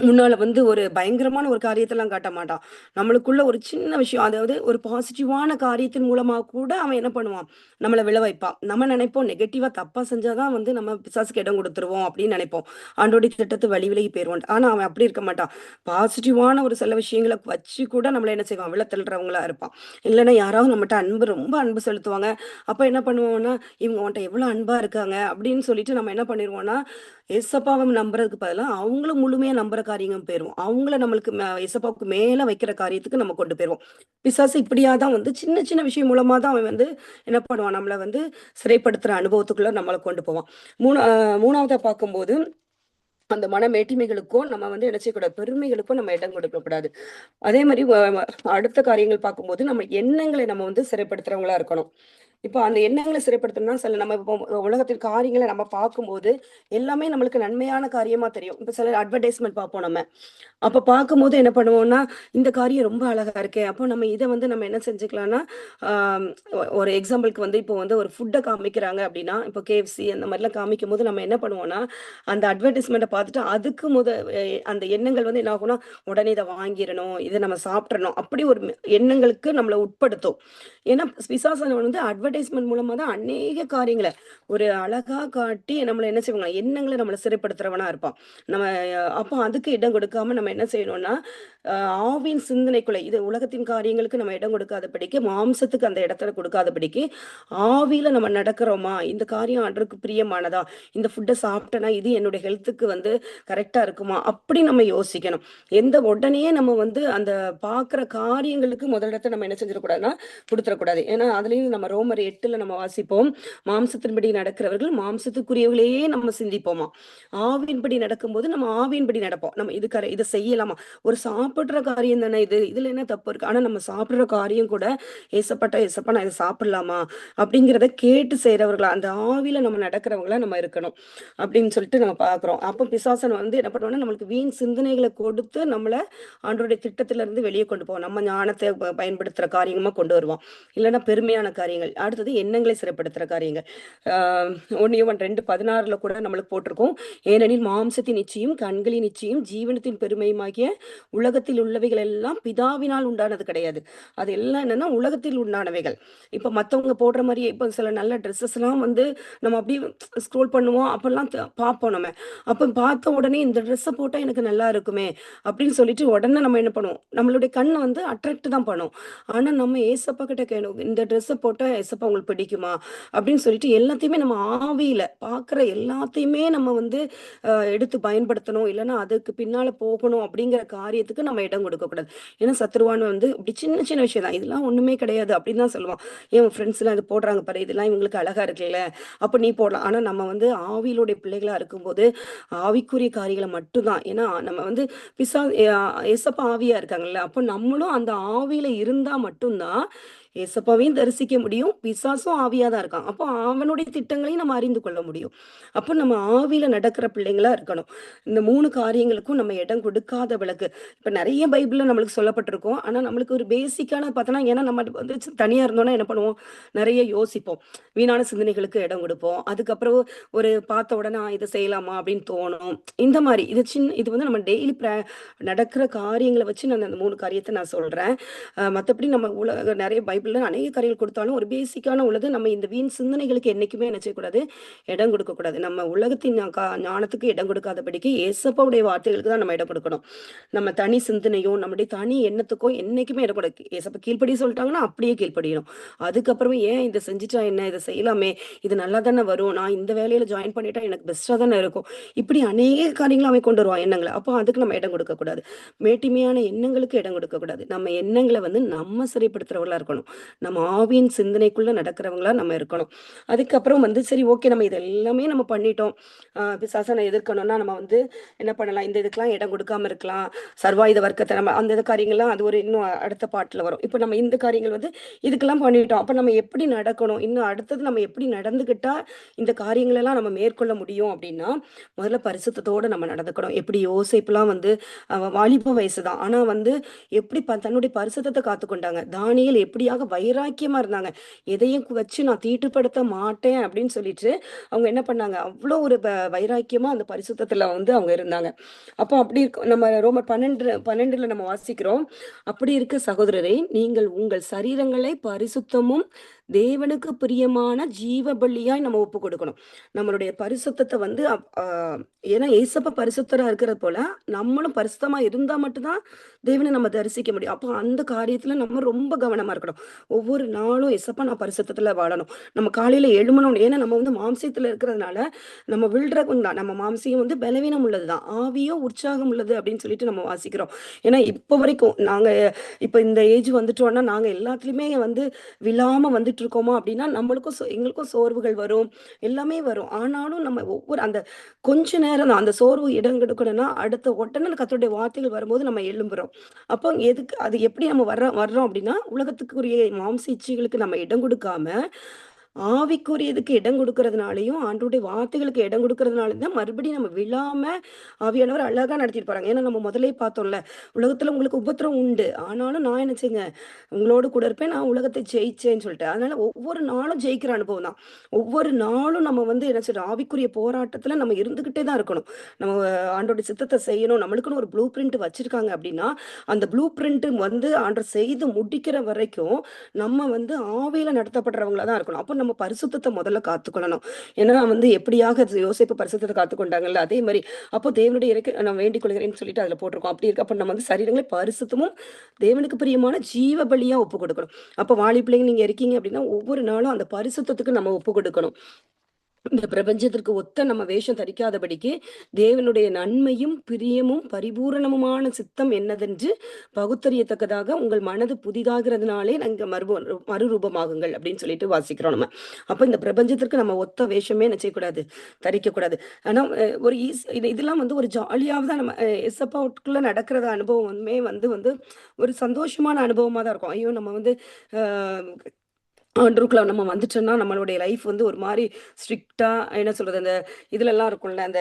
முன்னால வந்து ஒரு பயங்கரமான ஒரு காரியத்தெல்லாம் காட்ட மாட்டான். நம்மளுக்குள்ள ஒரு சின்ன விஷயம், அதாவது ஒரு பாசிட்டிவான காரியத்தின் மூலமா கூட அவன் என்ன பண்ணுவான், நம்மள விழ வைப்பான். நம்ம நெனைப்போம் நெகட்டிவா தப்பா செஞ்சா தான் வந்து நம்ம பிசாசுக்கு இடம் குடுத்துருவோம் அப்படின்னு நெனைப்போம். ஆண்டவருடைய திட்டத்த வழி விலகி போயிருவோம். ஆனா அவன் அப்படி இருக்க மாட்டான். பாசிட்டிவான ஒரு சில விஷயங்கள வச்சு கூட நம்மள என்ன செய்வான், விழ தள்ளுறவங்களா இருப்பான். இல்லன்னா யாராவது நம்மட்ட ரொம்ப அன்பு செலுத்துவாங்க. அப்ப என்ன பண்ணுவோம்னா, இவங்க உன்ட்ட எவ்வளோ அன்பா இருக்காங்க அப்படின்னு சொல்லிட்டு நம்ம என்ன பண்ணிருவோம்னா, ஏசப்பாவ நம்புறதுக்கு பதிலா, அவங்களும் முழுமையா நம்புற காரியங்கள் போயிருவோம். அவங்கள நம்மளுக்கு ஏசப்பாவுக்கு மேல வைக்கிற காரியத்துக்கு நம்ம கொண்டு போயிருவோம். பிசாசு இப்படியா தான் வந்து சின்ன சின்ன விஷயம் மூலமா தான் அவன் வந்து என்ன பண்ணுவான், நம்மள வந்து சிறைப்படுத்துற அனுபவத்துக்குள்ள நம்மள கொண்டு போவான். 3வதா பார்க்கும்போது, அந்த மன மேட்டிமைகளுக்கும் நம்ம வந்து என்ன செய்யக்கூடாது, பெருமைகளுக்கும் நம்ம இடம் கொடுக்கக்கூடாது. அதே மாரி அடுத்த காரியங்கள் பார்க்கும்போது, நம்ம எண்ணங்களை நம்ம வந்து சிறைப்படுத்துறவங்களா இருக்கணும். இப்போ அந்த எண்ணங்கள சிறைப்படுத்தணும்னா, சில நம்ம இப்போ உலகத்தின் காரியங்கள நம்ம பார்க்கும்போது, எல்லாமே நம்மளுக்கு நன்மையான காரியமா தெரியும். இப்ப சில அட்வர்டைஸ்மென்ட் பார்ப்போம் நம்ம. அப்ப பார்க்கும்போது என்ன பண்ணுவோம்னா, இந்த காரியம் ரொம்ப அழகா இருக்கே! அப்போ நம்ம இத வந்து நம்ம என்ன செஞ்சுக்கலாம்னா, ஆம் ஒரு எக்ஸாம்பிளுக்கு வந்து இப்போ வந்து ஒரு ஃபுட்ட காமிக்கிறாங்க அப்டின்னா, இப்போ KFC அந்த மாரிலாம் காமிக்கும்போது நம்ம என்ன பண்ணுவோம்னா, அந்த அட்வர்டைஸ்மென்ட்ட பார்த்துட்டு அதுக்கு எ அந்த எண்ணங்கள் வந்து என்ன ஆகும்னா, உடனே இத வாங்கிரணும், இத நம்ம சாப்ட்றணும். அப்படி ஒரு எண்ணங்களுக்கு நம்மள உட்படுத்தும். ஏன்னா, பிசாசானவன் வந்து அட்வர்டைஸ்மென்ட் மூலமா தான் அநேக காரியங்கள ஒரு அழகா காட்டி நம்மள என்ன செய்வாங்க, எண்ணங்கள நம்மள சிறைப்படுத்துறவனா இருப்பான். நம்ம அப்போ அதுக்கு இடம் கொடுக்காம நம்ம என்ன செய்யணும்னா, அ ஆவியின் சிந்தனைக்குள்ள இது உலகத்தின் காரியங்களுக்கு நம்ம இடம் கொடுக்காதபடிக்கு, மாம்சத்துக்கு அந்த இடத்துல கொடுக்காதபடிக்கு, ஆவியில நம்ம நடக்கிறோமா? இந்த காரியம் ஆண்டவருக்கு பிரியமானதா? இந்த ஃபுட்ட சாப்பிட்டேனா, இது என்னுடைய ஹெல்த்துக்கு வந்து கரெக்ட்டா இருக்குமா? அப்படி நம்ம யோசிக்கணும். உடனேயே நம்ம வந்து அந்த பார்க்குற காரியங்களுக்கு முதலிடத்த நம்ம என்ன செஞ்சிடக்கூடாதுன்னா, குடுத்துறக்கூடாது. ஏன்னா, அதுலயும் நம்ம ரோமர் 8ல நம்ம வாசிப்போம். மாம்சத்தின்படி நடக்கிறவர்கள் மாம்சத்துக்குரியவர்களையே நம்ம சிந்திப்போமா. ஆவியின்படி நடக்கும்போது நம்ம ஆவியின்படி நடப்போம். நம்ம இத செய்யலாமா? ஒரு சாப்பிடுற காரியம் தானே இது. இதுல என்ன தப்பு இருக்கு? ஆனா நம்ம சாப்பிடுற காரியம் கூட ஏசப்பா நான் இத சாப்பிடலாமா? அப்படிங்கிறத கேட்டு செய்றவர்களா, அந்த ஆவியில நம்ம நடக்கிறவங்களா நம்ம இருக்கணும். அப்படின்னு சொல்லிட்டு நம்ம பார்க்குறோம். அப்ப பிசாசன் வந்து என்ன பண்ணுவான்னா, நம்மளுக்கு வீண் சிந்தனைகள கொடுத்து நம்மள ஆண்டவருடைய திட்டத்திலிருந்து வெளிய கொண்டு போவான். நம்ம ஞானத்த பயன்படுத்துற காரியமா கொண்டு வருவான். இல்லன்னா பெருமையான காரியங்கள். அடுத்தது எண்ணங்களை சிறைப்படுத்துற காரியங்கள். ஆ 1 யோவான் 2:16ல கூட நம்மளுக்கு போட்டிருக்கும். ஏனெனில் மாம்சத்தின் இச்சையும், கண்களின் இச்சையும், ஜீவனத்தின் பெருமையுமாகிய உலகத்தில் உள்ளவைகள் எல்லாம் பிதாவினால் உண்டானது கிடையாது. அது எல்லாம் என்னன்னா உலகத்தில் உண்டானவைகள். இப்ப மத்தவங்க போடுற மாரியே இப்ப சில நல்ல ட்ரெஸ்ஸஸ்லாம் வந்து நம்ம அப்படியே ஸ்க்ரோல் பண்ணுவோம். அப்பல்லாம் பார்ப்போம் நம்ம. அப்ப பார்த்த உடனே இந்த ட்ரெஸ்ஸ போட்டா எனக்கு நல்லா இருக்குமே! அப்படின்னு சொல்லிட்டு உடனே நம்ம என்ன பண்ணுவோம்? நம்மளுடைய கண் வந்து அட்ராக்ட் தான் பண்ணும். ஆனா நம்ம ஏசப்பா கிட்ட கேணும். இந்த ட்ரெஸ்ஸ போட்டா ஏசப்பா உங்களுக்கு பிடிக்குமா? அப்படின்னு சொல்லிட்டு எல்லாத்தையுமே நம்ம ஆவியில பார்க்குற எல்லாத்தையுமே நம்ம வந்து எடுத்து பயன்படுத்தணும். இல்லன்னா அதுக்கு பின்னால போகணும் அப்படிங்கிற காரியத்துக்கு நம்ம இடம் கொடுக்கக்கூடாது. ஏன்னா சத்துருவான் வந்து இப்படி சின்ன சின்ன விஷயம் தான். இதெல்லாம் ஒண்ணுமே கிடையாது அப்படின்னு தான் சொல்லுவான். ஏன் உன் ஃப்ரெண்ட்ஸ்லாம் இது போடுறாங்க பாரு. இதெல்லாம் இவங்களுக்கு அழகா இருக்குல்ல. அப்ப நீ போடலாம். ஆனா நம்ம வந்து ஆவியிலுடைய பிள்ளைகளா இருக்கும்போது, ஆவிக்குரிய காரியங்கள மட்டும் தான். ஏன்னா நம்ம வந்து பிசா ஏசப்பா ஆவியா இருக்காங்கல்ல. அப்ப நம்மளும் அந்த ஆவியில இருந்தா மட்டும் தான் ஏசப்பாவையும் தரிசிக்க முடியும். பிசாசும் ஆவியா தான் இருக்கான். அப்போ அவனுடைய திட்டங்களையும் நம்ம அறிந்து கொள்ள முடியும். அப்போ நம்ம ஆவியில நடக்கிற பிள்ளைங்களா இருக்கணும். இந்த 3 காரியங்களுக்கும் நம்ம இடம் கொடுக்காத விளக்கு. இப்ப நெறைய பைபிள்ல நம்மளுக்கு சொல்லப்பட்டிருக்கும். ஆனா நம்மளுக்கு ஒரு பேசிக்கான பார்த்தோன்னா, ஏன்னா நம்ம வந்து தனியா இருந்தோம்னா என்ன பண்ணுவோம்? நெறைய யோசிப்போம். வீணான சிந்தனைகளுக்கு இடம் கொடுப்போம். அதுக்கப்புறம் ஒரு பார்த்த உடனே இத செய்யலாமா? அப்படின்னு தோணும். இந்த மாரி இது வந்து நம்ம டெய்லி நடக்கிற காரியங்கள வச்சு நான் அந்த 3 காரியத்த நான் சொல்றேன். மத்தபடி நம்ம நெறைய பைபிள் பைபிள்ல அநேக காரியங்கள் கொடுத்தாலும் ஒரு பேசிக்கான உள்ளது நம்ம இந்த வீண் சிந்தனைகளுக்கு என்னைக்குமே என்ன செய்யக்கூடாது, இடம் கொடுக்கக்கூடாது. நம்ம உலகத்தின் ஞானத்துக்கு இடம் கொடுக்காதபடிக்கு ஏசப்பாவுடைய வார்த்தைகளுக்கு தான் நம்ம இடம் கொடுக்கணும். நம்ம தனி சிந்தனையும் நம்முடைய தனி எண்ணத்துக்கும் என்னைக்குமே இடம் கொடுக்க ஏசப்பா கீழ்ப்படி சொல்லிட்டாங்கன்னா அப்படியே கீழ்ப்படியணும். அதுக்கப்புறமே ஏன் இதை செஞ்சுட்டா என்ன, இதை செய்யலாமே, இது நல்லா தானே வரும், நான் இந்த வேலையில ஜாயின் பண்ணிட்டா எனக்கு பெஸ்டா தானே இருக்கும், இப்படி அநேக காரியங்களும் அவன் கொண்டு வருவான் எண்ணங்களை. அப்போ அதுக்கு நம்ம இடம் கொடுக்க கூடாது. மேட்டிமையான எண்ணங்களுக்கு இடம் கொடுக்க கூடாது. நம்ம எண்ணங்களை வந்து நம்ம சரிப்படுத்துறவங்களா இருக்கணும். நம்ம ஆவியின் சிந்தனைக்குள்ள நடக்கிறவங்களா நம்ம இருக்கணும். அதுக்கப்புறம் வந்து சரி ஓகே நம்ம இதெல்லாமே நம்ம பண்ணிட்டோம், பிசாசனை எதிர்க்கணும்னா நம்ம வந்து என்ன பண்ணலாம், இந்த இதுக்கெல்லாம் இடம் கொடுக்காம இருக்கலாம், சர்வாயுத வர்க்கத்தை நம்ம அந்த காரியங்கள்லாம் அது ஒரு இன்னும் அடுத்த பாட்டுல வரும். இப்போ நம்ம இந்த காரியங்கள் வந்து இதுக்கெல்லாம் பண்ணிட்டோம், அப்ப நம்ம எப்படி நடக்கணும், இன்னும் அடுத்தது நம்ம எப்படி நடந்துகிட்டா இந்த காரியங்கள் எல்லாம் நம்ம மேற்கொள்ள முடியும் அப்படின்னா, முதல்ல பரிசுத்தத்தோட நம்ம நடந்துக்கணும். எப்படி யோசேப்புலாம் வந்து வாலிப வயசுதான், ஆனா வந்து எப்படி தன்னுடைய பரிசுத்தத்தை காத்துக்கொண்டாங்க. தானியேல் எப்படியாக வைராக்கியமா இருந்தாங்க, எதையும் வச்சு நான் தீட்டுப்படுத்த மாட்டேன் அப்படின்னு சொல்லிட்டு அவங்க என்ன பண்ணாங்க, அவ்வளோ ஒரு வைராக்கியமா அந்த பரிசுத்தத்துல வந்து அவங்க இருந்தாங்க. அப்போ அப்படி இருக்கும் நம்ம ரோமர் 12:12 நம்ம வாசிக்கிறோம், அப்படி இருக்க சகோதரரை நீங்கள் உங்கள் சரீரங்களை பரிசுத்தமும் தேவனுக்கு பிரியமான ஜீவ பலியாய் நம்ம ஒப்பு கொடுக்கணும். நம்மளுடைய பரிசுத்தத்தை வந்து ஏன்னா ஏசப்ப பரிசுத்தரா இருக்கிறது போல நம்மளும் பரிசுத்தமா இருந்தா மட்டும்தான் தேவனை நம்ம தரிசிக்க முடியும். அப்போ அந்த காரியத்துல நம்ம ரொம்ப கவனமா இருக்கணும். ஒவ்வொரு நாளும் ஏசப்பா நான் பரிசுத்தத்துல வாழணும். நம்ம காலையில எழுமணும். ஏன்னா நம்ம வந்து மாம்சத்துல இருக்கிறதுனால நம்ம விழுறவங்க தான். நம்ம மாம்சியம் வந்து பலவீனம் உள்ளதுதான், ஆவியோ உற்சாகம் உள்ளது அப்படின்னு சொல்லிட்டு நம்ம வாசிக்கிறோம். ஏன்னா இப்போ வரைக்கும் நாங்க இப்ப இந்த ஏஜ் வந்துட்டோம்னா நாங்க எல்லாத்துலயுமே வந்து விழாம வந்துட்டு இருக்கோமா அப்படின்னா நம்மளுக்கும் எங்களுக்கும் சோர்வுகள் வரும், எல்லாமே வரும். ஆனாலும் நம்ம ஒவ்வொரு அந்த கொஞ்ச நேரம் தான் அந்த சோர்வு இடம் கொடுக்கணும்னா அடுத்த உடனே கர்த்தருடைய வார்த்தைகள் வரும்போது நம்ம எழும்புறோம். அப்போ எதுக்கு அது எப்படி நம்ம வர்றோம் அப்படின்னா, உலகத்துக்குரிய மாம்ச இச்சைகளுக்கு நம்ம இடம் கொடுக்காம ஆவிக்குரியதுக்கு இடம் கொடுக்கறதுனாலயும் ஆண்டவருடைய வார்த்தைகளுக்கு இடம் கொடுக்கறதுனால தான் மறுபடியும் நம்ம விழாம ஆவியானவர் அழகா நடத்திட்டு போறாங்க. ஏன்னா நம்ம முதலே பார்த்தோம்ல, உலகத்துல உங்களுக்கு உபத்திரம் உண்டு, ஆனாலும் நான் என்ன செய்யுங்க உங்களோடு கூட இருப்பேன், நான் உலகத்தை ஜெயிச்சேன்னு சொல்லிட்டு. அதனால ஒவ்வொரு நாளும் ஜெயிக்கிற அனுபவம் தான். ஒவ்வொரு நாளும் நம்ம வந்து என்ன சொல்றோம், ஆவிக்குரிய போராட்டத்துல நம்ம இருந்துகிட்டே தான் இருக்கணும். நம்ம ஆண்டோட சித்தத்தை செய்யணும், நம்மளுக்குன்னு ஒரு ப்ளூ பிரிண்ட் வச்சிருக்காங்க அப்படின்னா அந்த ப்ளூ பிரிண்ட் வந்து ஆண்டவர் செய்து முடிக்கிற வரைக்கும் நம்ம வந்து ஆவியில நடத்தப்படுறவங்களா தான் இருக்கணும். அப்போ நம்ம பரிசுத்தத்தை முதல்ல காத்துக்கொள்ளணும். ஏன்னா வந்து எப்படியாக யோசேப்பு பரிசுத்தத்தை காத்துக்கொண்டாங்கல்ல அதே மாதிரி அப்போ தேவனுடைய இறக்க நான் வேண்டிக் கொள்கிறேன்னு சொல்லிட்டு அதுல போட்டிருக்கோம். அப்படி இருக்க அப்ப நம்ம வந்து சரீரங்களை பரிசுத்தமும் தேவனுக்கு பிரியமான ஜீவ பலியா ஒப்பு கொடுக்கணும். அப்ப வாலி பிள்ளைங்க நீங்க இருக்கீங்க அப்படின்னா ஒவ்வொரு நாளும் அந்த பரிசுத்தத்துக்கு நம்ம ஒப்பு கொடுக்கணும். இந்த பிரபஞ்சத்திற்கு ஒத்த நம்ம வேஷம் தரிக்காதபடிக்கு தேவனுடைய நன்மையும் பிரியமும் பரிபூரணமுமான சித்தம் என்னதென்று பகுத்தறியத்தக்கதாக உங்கள் மனது புதிதாகிறதுனாலே நாங்க மறுரூபமாகுங்கள் அப்படின்னு சொல்லிட்டு வாசிக்கிறோம் நம்ம. அப்ப இந்த பிரபஞ்சத்திற்கு நம்ம ஒத்த வேஷமே என்ன செய்யக்கூடாது, தரிக்க கூடாது. ஆனா ஒரு இதெல்லாம் வந்து ஒரு ஜாலியாக தான் நம்ம எசப்பாவுக்குள்ள நடக்கிறத அனுபவமே வந்து வந்து ஒரு சந்தோஷமான அனுபவமா தான் இருக்கும். ஐயோ நம்ம வந்து ஆஹ் ஆண்டவருக்குள்ள நம்ம வந்துட்டோம்னா நம்மளுடைய லைஃப் வந்து ஒரு மாதிரி ஸ்ட்ரிக்டா என்ன சொல்றது, அந்த இதுலலாம் இருக்கும்ல அந்த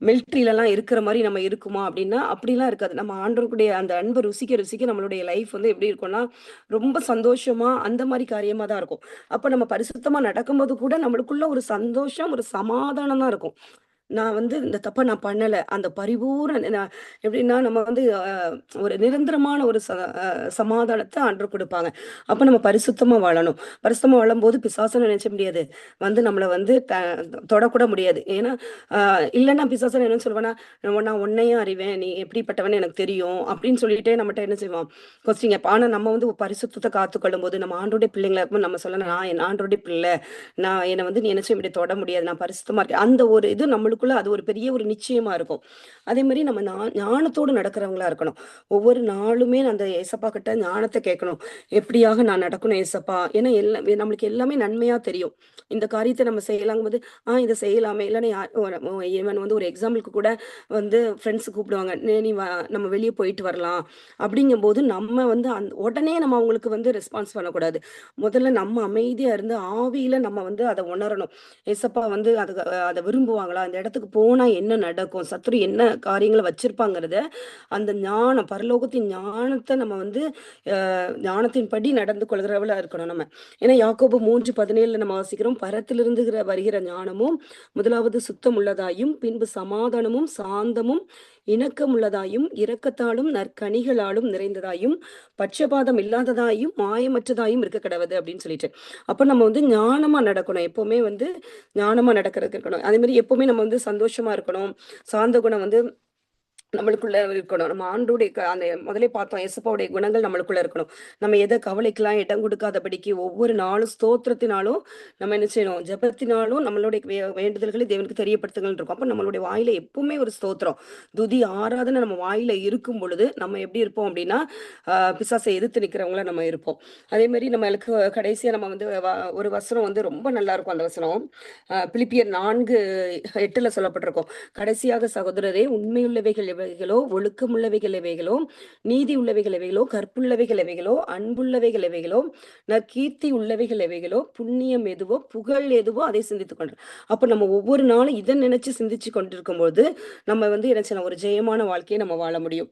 மிலிட்ரியிலலாம் இருக்கிற மாதிரி நம்ம இருக்குமா அப்படின்னா அப்படிலாம் இருக்காது. நம்ம ஆண்டவருடைய அந்த அன்பை ருசிக்க ருசிக்க நம்மளுடைய லைஃப் வந்து எப்படி இருக்கும்னா ரொம்ப சந்தோஷமா அந்த மாதிரி காரியமா தான் இருக்கும். அப்ப நம்ம பரிசுத்தமா நடக்கும்போது கூட நம்மளுக்குள்ள ஒரு சந்தோஷம் ஒரு சமாதானம் தான் இருக்கும். நான் வந்து இந்த தப்ப நான் பண்ணல. அந்த எப்படின்னா நம்ம வந்து ஒரு நிரந்தரமான ஒரு சமாதானத்த ஆண்டவர் குடுப்பாங்க. அப்ப நம்ம பரிசுத்தமா வாழணும். பரிசுத்தமா வாழும்போது பிசாசுன்னு நினைச்ச முடியாது. வந்து நம்மள வந்து தொடக்கூட முடியாது. ஏன்னா இல்லன்னா பிசாசுன்னு என்ன சொல்லுவான்னா, நான் உன்னையும் அறிவேன், நீ எப்படிப்பட்டவன்னு எனக்கு தெரியும் அப்படின்னு சொல்லிட்டே நம்மட்ட என்ன செய்வான், கொஸ்டின் கேட்பான். ஆனா நம்ம வந்து பரிசுத்தத்தை காத்துக்கொள்ளும்போது நம்ம ஆண்டோடைய பிள்ளைங்களா இருக்கும்போது நம்ம சொல்லணும், நான் என் ஆண்டோடைய பிள்ளை, நான் என்னை வந்து நீ என்ன செய்ய முடியாது, தொட முடியாது, நான் பரிசுத்தமா இருக்கேன். அந்த ஒரு இது நம்மளுக்குள்ள அது ஒரு பெரிய ஒரு நிச்சயமா இருக்கும். அதே மாதிரி நம்ம ஞானத்தோடு நடக்கிறவங்களா இருக்கணும். ஒவ்வொரு நாளுமே அந்த ஏசப்பா கிட்ட ஞானத்தை கேட்கணும். எப்படியாக நான் நடக்கணும் ஏசப்பா, ஏன்னா நம்மளுக்கு எல்லாமே நன்மையா தெரியும். இந்த காரியத்தை நம்ம செய்யலாங்கும்போது இதை செய்யலாமே, இல்லைன்னா இவன் வந்து ஒரு எக்ஸாம்பிளுக்கு கூட வந்து ஃப்ரெண்ட்ஸ் கூப்பிடுவாங்க, நீ நம்ம வெளியே போயிட்டு வரலாம் அப்படிங்கும்போது நம்ம வந்து உடனே நம்ம அவங்களுக்கு வந்து ரெஸ்பான்ஸ் பண்ணக்கூடாது. முதல்ல நம்ம அமைதியா இருந்து ஆவியில நம்ம வந்து அதை உணரணும். ஏசப்பா வந்து அதை விரும்புவாங்களா, அந்த இடத்துக்கு போனா என்ன நடக்கும், சத்துரு என்ன காரியங்களை வச்சிருப்பாங்கிறத அந்த ஞானம், பரலோகத்தின் ஞானத்தை நம்ம வந்து ஞானத்தின்படி நடந்து கொள்கிறவளா இருக்கணும் நம்ம. ஏன்னா யாக்கோபு 3:17 நம்ம வாசிக்கிறோம், பரத்திலிருந்து வருகிற ஞானமும் முதலாவது சுத்தம் உள்ளதாயும் பின்பு சமாதானமும் சாந்தமும் இணக்கமுள்ளதாயும் இரக்கத்தாலும் நற்கனிகளாலும் நிறைந்ததாயும் பட்சபாதம் இல்லாததாயும் மாயமற்றதாயும் இருக்க கடவுது அப்படின்னு சொல்லிட்டு. அப்ப நம்ம வந்து ஞானமா நடக்கணும், எப்பவுமே வந்து ஞானமா நடக்கிறதுக்கு இருக்கணும். அதே மாதிரி எப்பவுமே நம்ம வந்து சந்தோஷமா இருக்கணும். சாந்த குணம் வந்து நம்மளுக்குள்ள இருக்கணும். நம்ம ஆண்டோடைய அந்த முதலே பார்த்தோம், இயேசுப்பாவுடைய குணங்கள் நம்மளுக்குள்ள இருக்கணும். நம்ம எதை கவலைக்கெல்லாம் இடம் கொடுக்காதபடிக்கு ஒவ்வொரு நாளும் ஸ்தோத்திரத்தினாலும் நம்ம என்ன செய்யணும், ஜெபத்தினாலும் நம்மளுடைய வேண்டுதல்களை தேவனுக்கு தெரியப்படுத்துங்கள் இருக்கும். அப்ப நம்மளுடைய வாயில எப்பவுமே ஒரு ஸ்தோத்திரம், துதி, ஆராதனை நம்ம வாயில இருக்கும் பொழுது நம்ம எப்படி இருப்போம் அப்படின்னா பிசாசை எதிர்த்து நிக்கிறவங்கள நம்ம இருப்போம். அதே மாதிரி நம்மளுக்கு கடைசியா நம்ம வந்து ஒரு வசனம் வந்து ரொம்ப நல்லா இருக்கும். அந்த வசனம் பிலிப்பியர் 4:8 சொல்லப்பட்டிருக்கும். கடைசியாக சகோதரரே, உண்மையுள்ளவைகள் எவைகளோ, ஒழுக்கமுள்ளவைகள் எவைகளோ, நீதி உள்ளவைகள் எவைகளோ, கற்புள்ளவைகள் எவைகளோ, அன்புள்ளவைகள் எவைகளோ, நற்கீர்த்தி உள்ளவைகள் எவைகளோ, புண்ணியம் எதுவோ, புகழ் எதுவோ அதை சிந்தித்துக் கொண்டு. அப்ப நம்ம ஒவ்வொரு நாளும் இதை நினைச்சு சிந்திச்சு கொண்டிருக்கும் போது நம்ம வந்து என்ன செய்யலாம், ஒரு ஜெயமான வாழ்க்கையை நம்ம வாழ முடியும்.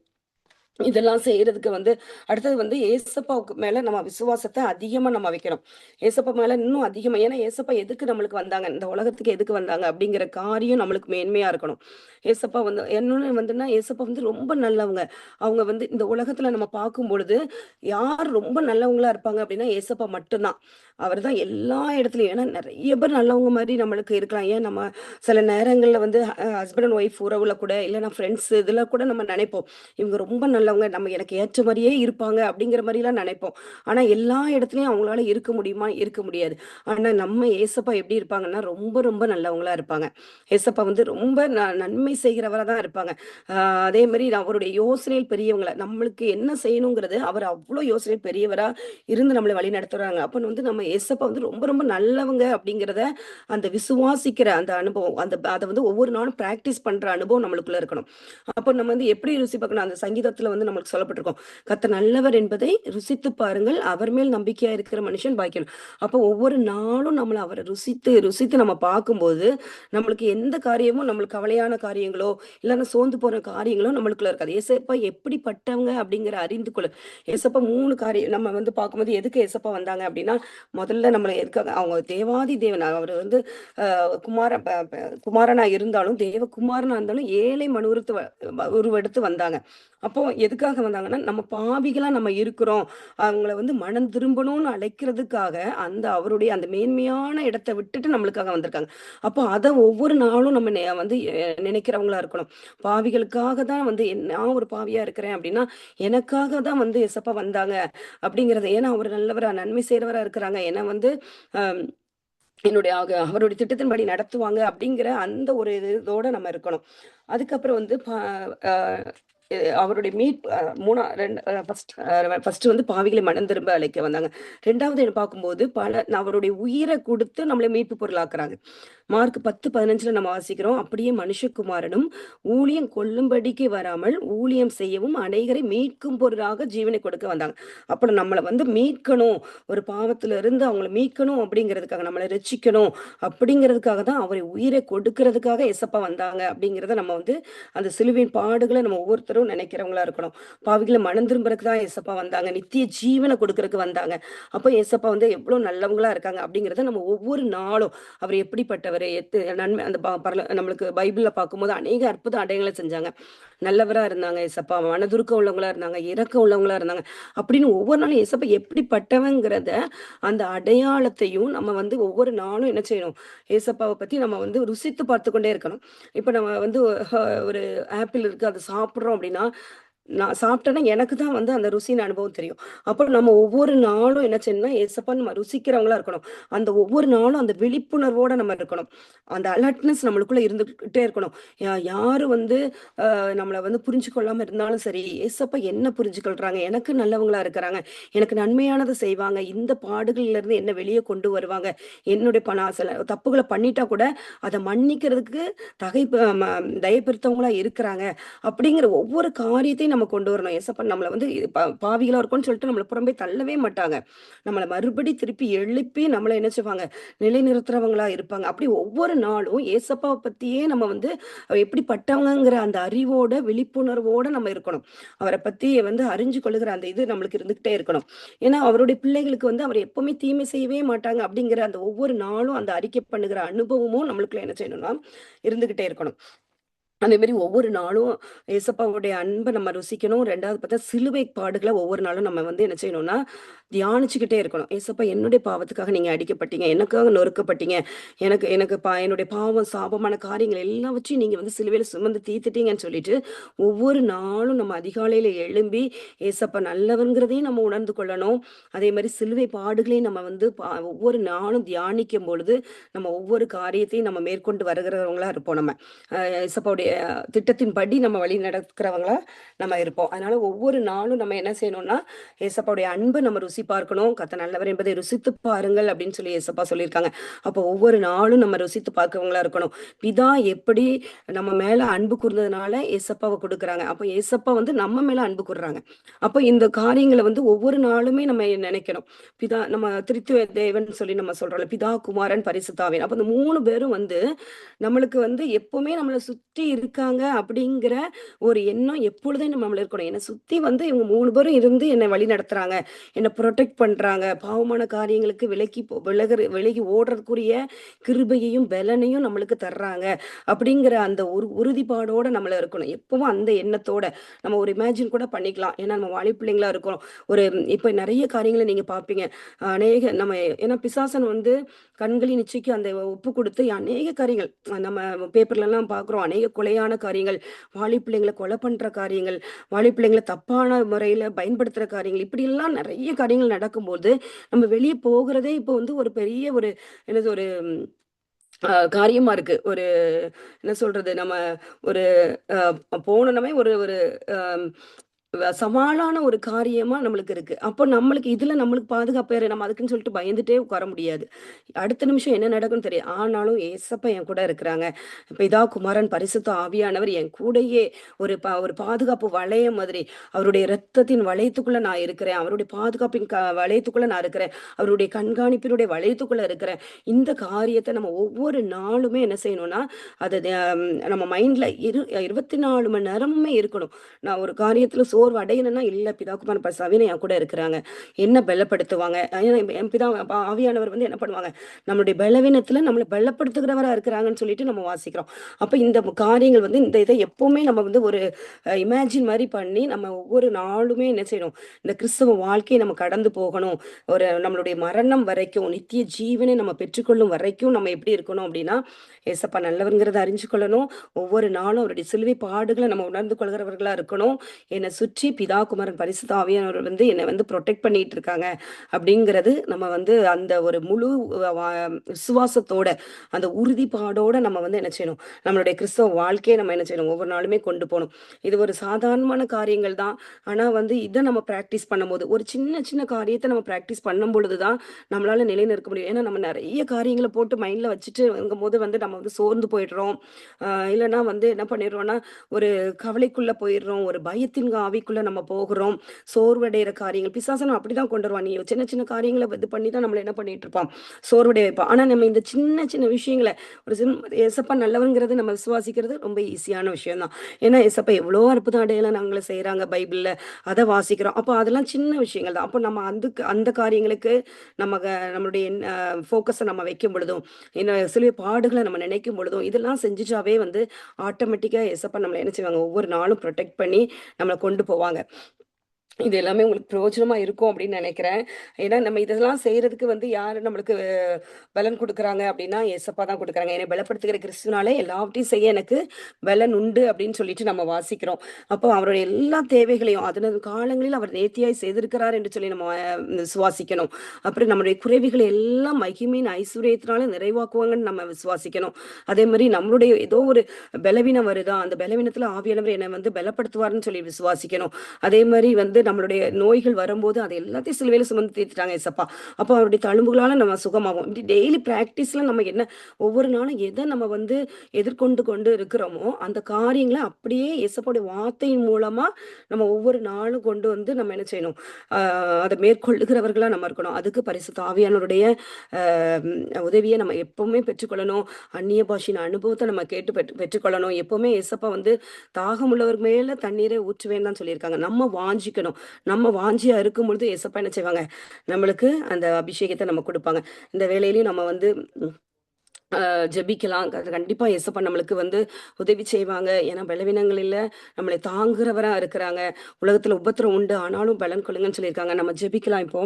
இதெல்லாம் செய்யறதுக்கு வந்து அடுத்தது வந்து ஏசப்பாவுக்கு மேல நம்ம விசுவாசத்தை அதிகமா நம்ம வைக்கணும். ஏசப்பா மேல இன்னும் அதிகமா, ஏன்னா ஏசப்பா எதுக்கு நம்மளுக்கு வந்தாங்க, இந்த உலகத்துக்கு எதுக்கு வந்தாங்க அப்படிங்கிற காரியம் நம்மளுக்கு மேன்மையா இருக்கணும். ஏசப்பா வந்து என்னன்னு வந்துன்னா, ஏசப்பா வந்து ரொம்ப நல்லவங்க. அவங்க வந்து இந்த உலகத்துல நம்ம பார்க்கும் பொழுது யார் ரொம்ப நல்லவங்களா இருப்பாங்க அப்படின்னா ஏசப்பா மட்டும்தான். அவர் தான் எல்லா இடத்துலயும். ஏன்னா நிறைய பேர் நல்லவங்க மாதிரி நம்மளுக்கு இருக்கலாம். ஏன் நம்ம சில நேரங்கள்ல வந்து ஹஸ்பண்ட் அண்ட் ஒய்ஃப் உறவுல கூட, இல்லைன்னா ஃப்ரெண்ட்ஸ் இதுல கூட நம்ம நினைப்போம், இவங்க ரொம்ப நல்லவங்க, நம்ம எனக்கு ஏற்ற மாதிரியே இருப்பாங்க அப்படிங்கிற மாதிரிலாம் நினைப்போம். ஆனா எல்லா இடத்துலயும் அவங்களால இருக்க முடியுமா? இருக்க முடியாது. ஆனா நம்ம ஏசப்பா எப்படி இருப்பாங்கன்னா ரொம்ப ரொம்ப நல்லவங்களா இருப்பாங்க. ஏசப்பா வந்து ரொம்ப நன்மை செய்கிறவரா தான் இருப்பாங்க. அதே மாதிரி அவருடைய யோசனையில் பெரியவங்கள, நம்மளுக்கு என்ன செய்யணுங்கிறது அவர் அவ்வளோ யோசனை பெரியவரா இருந்து நம்மளை வழி நடத்துறாங்க. அப்ப வந்து நம்ம ஏசப்பா வந்து ரொம்ப ரொம்ப நல்லவங்க அப்படிங்கிறத அந்த விசுவாசிக்கிற அந்த அனுபவம், அந்த அதை வந்து ஒவ்வொரு நாளும் பிராக்டிஸ் பண்ற அனுபவம் நம்மளுக்குள்ள இருக்கணும். அப்ப நம்ம வந்து எப்படி ருசி பார்க்கணும், அந்த சங்கீதத்துல வந்து நம்மளுக்கு சொல்லப்பட்டிருக்கும், கர்த்தர் நல்லவர் என்பதை ருசித்து பாருங்கள், அவர் மேல் நம்பிக்கையா இருக்கிற மனுஷன் பாக்கியம். அப்போ ஒவ்வொரு நாளும் நம்மள அவரை ருசித்து ருசித்து நம்ம பார்க்கும்போது நம்மளுக்கு எந்த காரியமும், நம்மளுக்கு கவலையான காரியங்களோ இல்லைன்னா சோர்ந்து போற காரியங்களோ நம்மளுக்குள்ள இருக்காது. ஏசப்பா எப்படிப்பட்டவங்க அப்படிங்கிற அறிந்து கொள்ள. ஏசப்பா 3 காரியம் நம்ம வந்து பார்க்கும்போது எதுக்கு ஏசப்பா வந்தாங்க அப்படின்னா, முதல்ல நம்மளை எதுக்காக, அவங்க தேவாதி தேவன், அவர் வந்து குமாரனா இருந்தாலும், தேவகுமாரனா இருந்தாலும் ஏழை உருவெடுத்து வந்தாங்க. அப்போ எதுக்காக வந்தாங்கன்னா, நம்ம பாவிகளா நம்ம இருக்கிறோம், அவங்கள வந்து மனம் திரும்பணும்னு அழைக்கிறதுக்காக அந்த அவருடைய அந்த மேன்மையான இடத்தை விட்டுட்டு நம்மளுக்காக வந்திருக்காங்க. அப்போ அதை ஒவ்வொரு நாளும் நம்ம வந்து நினைக்கிறவங்களா இருக்கணும். பாவிகளுக்காக தான் வந்து நான் ஒரு பாவியா இருக்கிறேன் அப்படின்னா எனக்காக தான் வந்து எசப்பா வந்தாங்க அப்படிங்கறது. ஏன்னா அவர் நல்லவரா நன்மை செய்யறவரா இருக்கிறாங்க, ஏன்னா வந்து என்னுடைய அவருடைய திட்டத்தின்படி நடத்துவாங்க அப்படிங்கிற அந்த ஒரு இதோட நம்ம இருக்கணும். அதுக்கப்புறம் வந்து அவருடைய மீட் மூணா ரெண்டு ஃபர்ஸ்ட் வந்து பாவிகளை மனம் திரும்ப அழைக்க வந்தாங்க. ரெண்டாவது என்ன பார்க்கும்போது அவருடைய உயிரை கொடுத்து நம்மளை மீட்பு பொருளாக்குறாங்க. மார்க் 10:15 நம்ம வாசிக்கிறோம், அப்படியே மனுஷகுமாரனும் ஊழியம் கொள்ளும்படிக்கு வராமல் ஊழியம் செய்யவும் அநேகரை மீட்கும் பொருளாக ஜீவனை கொடுக்க வந்தாங்க. அப்புறம் நம்மளை வந்து மீட்கணும், ஒரு பாவத்துல இருந்து அவங்களை மீட்கணும் அப்படிங்கிறதுக்காக, நம்மளை ரட்சிக்கணும் அப்படிங்கிறதுக்காக தான் அவரை உயிரை கொடுக்கறதுக்காக எசப்பா வந்தாங்க அப்படிங்கிறத நம்ம வந்து அந்த சிலுவையின் பாடுகளை நம்ம ஒவ்வொருத்தரும் நினைக்கிறவங்களா இருக்கணும். பாவிகளை மனம் திரும்புறதுக்கு தான் ஏசப்பா வந்தாங்க, நித்திய ஜீவனை கொடுக்கறதுக்கு வந்தாங்க. அப்போ ஏசப்பா வந்து எவ்வளவு நல்லவங்களா இருக்காங்க அப்படிங்கிறத நம்ம ஒவ்வொரு நாளும் அவர் எப்படிப்பட்டவர், நன்மை அந்த நம்மளுக்கு பைபிள்ல பார்க்கும்போது அநேக அற்புத அடையாளங்களை செஞ்சாங்க. நல்லவரா இருந்தாங்க ஏசப்பா, மனதுருக்கம் உள்ளவங்களா இருந்தாங்க, இரக்கம் உள்ளவங்களா இருந்தாங்க அப்படின்னு ஒவ்வொரு நாளும் ஏசப்பா எப்படிப்பட்டவங்கிறத அந்த அடையாளத்தையும் நம்ம வந்து ஒவ்வொரு நாளும் என்ன செய்யணும், ஏசப்பாவை பத்தி நம்ம வந்து ருசித்து பார்த்து கொண்டே இருக்கணும். இப்ப நம்ம வந்து ஒரு ஆப்பிள் இருக்கு, அதை சாப்பிடுறோம் அப்படின்னா நான் சாப்பிட்டேன்னா எனக்கு தான் வந்து அந்த ருசியின் அனுபவம் தெரியும். அப்புறம் நம்ம ஒவ்வொரு நாளும் என்ன செய்யணும்னா ஏசப்பா நம்ம ருசிக்கிறவங்களா இருக்கணும். அந்த ஒவ்வொரு நாளும் அந்த விழிப்புணர்வோட நம்ம இருக்கணும். அந்த அலர்ட்னஸ் நம்மளுக்குள்ள இருந்துகிட்டே இருக்கணும். யாரு வந்து நம்மளை வந்து புரிஞ்சு கொள்ளாம இருந்தாலும் சரி, ஏசப்பா என்ன புரிஞ்சு கொள்றாங்க, எனக்கு நல்லவங்களா இருக்கிறாங்க, எனக்கு நன்மையானதை செய்வாங்க, இந்த பாடுகள்ல இருந்து என்ன வெளியே கொண்டு வருவாங்க, என்னுடைய சில தப்புகளை பண்ணிட்டா கூட அதை மன்னிக்கிறதுக்கு தகை தயப்படுத்தவங்களா இருக்கிறாங்க அப்படிங்கிற ஒவ்வொரு காரியத்தையும் நம்ம கொண்டு வரணும். ஏசப்பா நம்மள வந்து பாவிகளா இருக்கோம்னு சொல்லிட்டு நம்மள புறம்பே தள்ளவே மாட்டாங்க. நம்மள மறுபடி திருப்பி எழுப்பி நம்மள என்ன செய்வாங்க, நிலைநிறுத்துறவங்களா இருப்பாங்க. அப்படி ஒவ்வொரு நாளும் ஏசப்பாவ பத்தியே நம்ம வந்து எப்படிப்பட்டவங்கங்கிற அந்த அறிவோட, விழிப்புணர்வோட நம்ம இருக்கணும். அவர பத்தி வந்து அறிஞ்சு கொள்ளுகிற அந்த இது நம்மளுக்கு இருந்துகிட்டே இருக்கணும். ஏன்னா, அவருடைய பிள்ளைகளுக்கு வந்து அவர் எப்பவுமே தீமை செய்யவே மாட்டாங்க அப்படிங்கிற அந்த ஒவ்வொரு நாளும் அந்த அறிக்கை பண்ணுகிற அனுபவமும் நம்மளுக்குள்ள என்ன செய்யணும்னா, இருந்துகிட்டே இருக்கணும். அதே மாரி ஒவ்வொரு நாளும் ஏசப்பாவுடைய அன்ப நம்ம ருசிக்கணும். 2வது பார்த்தா சிலுவை பாடுகள ஒவ்வொரு நாளும் நம்ம வந்து என்ன செய்யணும்னா, தியானிச்சுக்கிட்டே இருக்கணும். ஏசப்பா என்னுடைய பாவத்துக்காக நீங்க அடிக்கப்பட்டீங்க. எனக்காக நொறுக்கப்பட்டீங்க. எனக்கு எனக்கு என்னுடைய பாவம், சாபமான காரியங்கள் எல்லாவற்றையும் நீங்க வந்து சிலுவையில சுமந்து தீர்த்துட்டீங்கன்னு சொல்லிட்டு, ஒவ்வொரு நாளும் நம்ம அதிகாலையில எழும்பி, ஏசப்பா நல்லவர்ங்கிறதையும் நம்ம உணர்ந்து கொள்ளணும். அதே மாரி சிலுவை பாடுகளையும் நம்ம வந்து ஒவ்வொரு நாளும் தியானிக்கும் பொழுது, நம்ம ஒவ்வொரு காரியத்தையும் நம்ம மேற்கொண்டு வருகிறவங்களா இருப்போம் நம்ம. இயேசப்பாவுடைய திட்டத்தின்படி நம்ம வழி நடக்கிறவங்களா நம்ம இருப்போம். அதனால ஒவ்வொரு நாளும் நம்ம என்ன செய்யணும்னா, ஏசப்பாவுடைய அன்ப நம்ம ருசி பார்க்கணும். கர்த்தர் நல்லவர் என்பதை ருசித்து பாருங்கள் அப்படின்னு சொல்லி ஏசப்பா சொல்லியிருக்காங்க. அப்போ ஒவ்வொரு நாளும் நம்ம ருசித்து பார்க்கிறவங்களா இருக்கணும். பிதா எப்படி நம்ம மேல அன்பு கூர்ந்ததுனால ஏசப்பாவ குடுக்குறாங்க. அப்போ ஏசப்பா வந்து நம்ம மேல அன்பு கூர்றாங்க. அப்போ இந்த காரியங்கள வந்து ஒவ்வொரு நாளுமே நம்ம நினைக்கணும். பிதா நம்ம திரித்துவ தேவன் சொல்லி நம்ம சொல்றோம்ல. பிதா, குமாரன், பரிசுத்த ஆவியார். அப்ப இந்த 3 பேரும் வந்து நம்மளுக்கு வந்து எப்பவுமே நம்மள சுற்றி இருக்காங்க அப்படிங்கிற ஒரு எண்ணம் எப்பொழுதும் நம்மள இருக்கணும். என்ன சுத்தி வந்து இவங்க 3 பேரும் இருந்து என்னை வழி நடத்துறாங்க. என்ன புரொடெக்ட் பண்றாங்க. பாவமான காரியங்களுக்கு விலகி ஓடுறதுக்குரிய கிருபையையும், பலனையும் நம்மளுக்கு தர்றாங்க. அப்படிங்கிற அந்த ஒரு உறுதிப்பாடோட நம்மள இருக்கணும். எப்பவும் அந்த எண்ணத்தோட நம்ம ஒரு இமேஜின் கூட பண்ணிக்கலாம். ஏன்னா நம்ம வாலிப்பிள்ளைங்களா இருக்கோம். ஒரு இப்ப நெறைய காரியங்கள நீங்க பார்ப்பீங்க. நம்ம ஏன்னா பிசாசன் வந்து கண்களின் இச்சைக்கு அந்த ஒப்பு கொடுத்து அநேக காரியங்கள் நம்ம பேப்பர்லலாம் பார்க்குறோம். அநேக கொலையான காரியங்கள், வாலி பிள்ளைங்கள கொலை பண்ற காரியங்கள், வாலி பிள்ளைங்கள தப்பான முறையில பயன்படுத்துற காரியங்கள், இப்படியெல்லாம் நெறைய காரியங்கள் நடக்கும்போது, நம்ம வெளிய போகுறதே இப்போ வந்து ஒரு பெரிய ஒரு என்னது ஒரு காரியமா இருக்கு. ஒரு என்ன சொல்றது? நம்ம ஒரு போனோனமே ஒரு ஒரு அ சவாலான ஒரு காரியமா நம்மளுக்கு இருக்கு. அப்போ நம்மளுக்கு இதுல நம்மளுக்கு பாதுகாப்பு வேற. நம்ம அதுக்குன்னு சொல்லிட்டு பயந்துட்டே உட்கார முடியாது. அடுத்த நிமிஷம் என்ன நடக்கும்னு தெரியாது. ஆனாலும் ஏசப்பா என் கூட இருக்கிறாங்க. பிதா, குமாரன், பரிசுத்த ஆவியானவர் என் கூடயே ஒரு பாதுகாப்பு வளையம் மாதிரி, அவருடைய இரத்தத்தின் வளையத்துக்குள்ள நான் இருக்கிறேன். அவருடைய பாதுகாப்பின் வளையத்துக்குள்ள நான் இருக்கிறேன். அவருடைய கண்காணிப்பினுடைய வளையத்துக்குள்ள இருக்கிறேன். இந்த காரியத்த நம்ம ஒவ்வொரு நாளுமே என்ன செய்யணும்னா, அத நம்ம மைண்ட்ல 24 மணி நேரமுமே இருக்கணும். நான் ஒரு காரியத்துல சோர்வு அடையணும்னா, இல்ல பிதா, குமாரன், பரிசுத்த ஆவியானவர் என் கூட இருக்கிறாங்க. என்ன பலப்படுத்துவாங்க. ஏன்னா என் பிதா ஆவியானவர் வந்து என்ன பண்ணுவாங்க, நம்மளுடைய பலவீனத்துல நம்மள பலப்படுத்துகிறவரா இருக்கிறாங்கன்னு சொல்லிட்டு நம்ம வாசிக்கிறோம். அப்ப இந்த காரியங்கள் வந்து இந்த இதை எப்பவுமே நம்ம வந்து ஒரு இமேஜின் மாரி பண்ணி நம்ம ஒவ்வொரு நாளுமே என்ன செய்யணும், இந்த கிறிஸ்தவ வாழ்க்கையை நம்ம கடந்து போகணும். ஒரு நம்மளுடைய மரணம் வரைக்கும், நித்திய ஜீவனை நம்ம பெற்றுக்கொள்ளும் வரைக்கும் நம்ம எப்படி இருக்கணும் அப்படின்னா, ஏசப்பா நல்லவர்ங்கிறத அறிஞ்சு கொள்ளணும். ஒவ்வொரு நாளும் அவருடைய சிலுவை பாடுகளை நம்ம உணர்ந்து கொள்கிறவர்களா இருக்கணும். என்னை சுற்றி பிதா, குமாரன், பரிசுத்த ஆவியானவர் வந்து என்னை வந்து ப்ரொடெக்ட் பண்ணிட்டு இருக்காங்க அப்படிங்கிறது நம்ம வந்து அந்த ஒரு முழு விசுவாசத்தோட அந்த உறுதிப்பாடோட நம்ம வந்து என்ன செய்யணும், நம்மளுடைய கிறிஸ்தவ வாழ்க்கையை நம்ம என்ன செய்யணும், ஒவ்வொரு நாளுமே கொண்டு போகணும். இது ஒரு சாதாரணமான காரியங்கள் தான். ஆனா வந்து இதை நம்ம பிராக்டிஸ் பண்ணும்போது ஒரு சின்ன சின்ன காரியத்தை நம்ம பிராக்டிஸ் பண்ணும் பொழுதுதான் நம்மளால நிலைநிற்க முடியும். ஏன்னா நம்ம நிறைய காரியங்களை போட்டு மைண்ட்ல வச்சுட்டு போது வந்து நம்ம வந்து சோர்ந்து போயிடுறோம். இல்லைன்னா வந்து என்ன பண்ணிடுறோம்னா, ஒரு கவலைக்குள்ள போயிடுறோம். ஒரு பயத்தின் ஆவிக்குள்ள நம்ம போகிறோம். சோர்வடைகிற காரியங்கள் பிசாசனும் அப்படிதான் கொண்டு வருவான். நீ சின்ன சின்ன காரியங்களை இது பண்ணி தான் நம்மள என்ன பண்ணிட்டு இருப்பான், சோர்வடைய வைப்பான். ஆனா நம்ம இந்த சின்ன சின்ன விஷயங்களை ஒரு ஏசப்பா நல்லவங்கிறது நம்ம விசுவாசிக்கிறது ரொம்ப ஈஸியான விஷயம் தான். ஏன்னா ஏசப்பா எவ்வளோ அற்புத அடையாளம் நாங்கள செய்யறாங்க பைபிள்ல, அதை வாசிக்கிறோம். அப்போ அதெல்லாம் சின்ன விஷயங்கள் தான். அப்போ நம்ம அந்த காரியங்களுக்கு நம்மளுடைய ஃபோக்கஸை நம்ம வைக்கும் பொழுதும், என்ன சிலுவை பாடுகளை நம்ம நினைக்கும் பொழுதும், இதெல்லாம் செஞ்சுட்டாவே வந்து ஆட்டோமேட்டிக்கா ஏசப்பா நம்மள என்ன செய்வாங்க, ஒவ்வொரு நாளும் ப்ரொடெக்ட் பண்ணி நம்மளை கொண்டு போவாங்க. இது எல்லாமே உங்களுக்கு பிரயோஜனமா இருக்கும் அப்படின்னு நினைக்கிறேன். ஏன்னா நம்ம இதெல்லாம் செய்யறதுக்கு வந்து யாரு நம்மளுக்கு பலன் கொடுக்குறாங்க அப்படின்னா, ஏசப்பா தான் கொடுக்குறாங்க. என்னை பலப்படுத்துகிற கிறிஸ்துனாலே எல்லாவற்றையும் செய்ய எனக்கு பலன் உண்டு அப்படின்னு சொல்லிட்டு நம்ம வாசிக்கிறோம். அப்போ அவருடைய எல்லா தேவைகளையும் அதனது காலங்களில் அவர் நேர்த்தியாய் செய்திருக்கிறார் என்று சொல்லி நம்ம விசுவாசிக்கணும். அப்புறம் நம்மளுடைய குறைவுகளை எல்லாம் மகிமையின் ஐஸ்வர்யத்தினால நிறைவாக்குவாங்கன்னு நம்ம விசுவாசிக்கணும். அதே மாதிரி நம்மளுடைய ஏதோ ஒரு பலவீனம் வருதா, அந்த பலவீனத்துல ஆவியானவர் என்னை வந்து பலப்படுத்துவார்னு சொல்லி விசுவாசிக்கணும். அதே மாதிரி வந்து வந்து நம்மளுடைய நோய்கள் வரும்போது அதை எல்லாத்தையும் சிலுவையில சுமந்து தீர்த்துட்டாங்க ஏசப்பா. அப்போ அவருடைய தழும்புகளால நம்ம சுகமாகும். இப்படி டெய்லி பிராக்டிஸ்ல நம்ம என்ன ஒவ்வொரு நாளும் எதை நம்ம வந்து எதிர்கொண்டு கொண்டு இருக்கிறோமோ அந்த காரியங்களை அப்படியே இயேசப்பாவுடைய வார்த்தையின் மூலமா நம்ம ஒவ்வொரு நாளும் கொண்டு வந்து நம்ம என்ன செய்யணும், அதை மேற்கொள்ளுகிறவர்களா நம்ம இருக்கணும். அதுக்கு பரிசுத்த ஆவியானவருடைய உதவியை நம்ம எப்பவுமே பெற்றுக்கொள்ளணும். அந்நிய பாஷையின் அனுபவத்தை நம்ம கேட்டு பெற்றுக்கொள்ளணும். எப்பவுமே இயேசப்பா வந்து தாகம் உள்ளவர் மேல தண்ணீரை ஊற்றுவேன்னு தான் சொல்லியிருக்காங்க. நம்ம வாஞ்சிக்கணும். நம்ம வாஞ்சியா இருக்கும் பொழுது இயேசப்பா என்ன செய்வாங்க, நம்மளுக்கு அந்த அபிஷேகத்தை நம்ம கொடுப்பாங்க. இந்த வேலையிலையும் நம்ம வந்து ஜெபிக்கலாம். கண்டிப்பா இயேசப்பா நம்மளுக்கு வந்து உதவி செய்வாங்க. ஏன்னா பலவீனங்களில நம்மளை தாங்குறவரா இருக்கிறாங்க. உலகத்துல உபத்திரம் உண்டு, ஆனாலும் பலன் கொள்ளுங்கன்னு சொல்லியிருக்காங்க. நம்ம ஜெபிக்கலாம் இப்போ.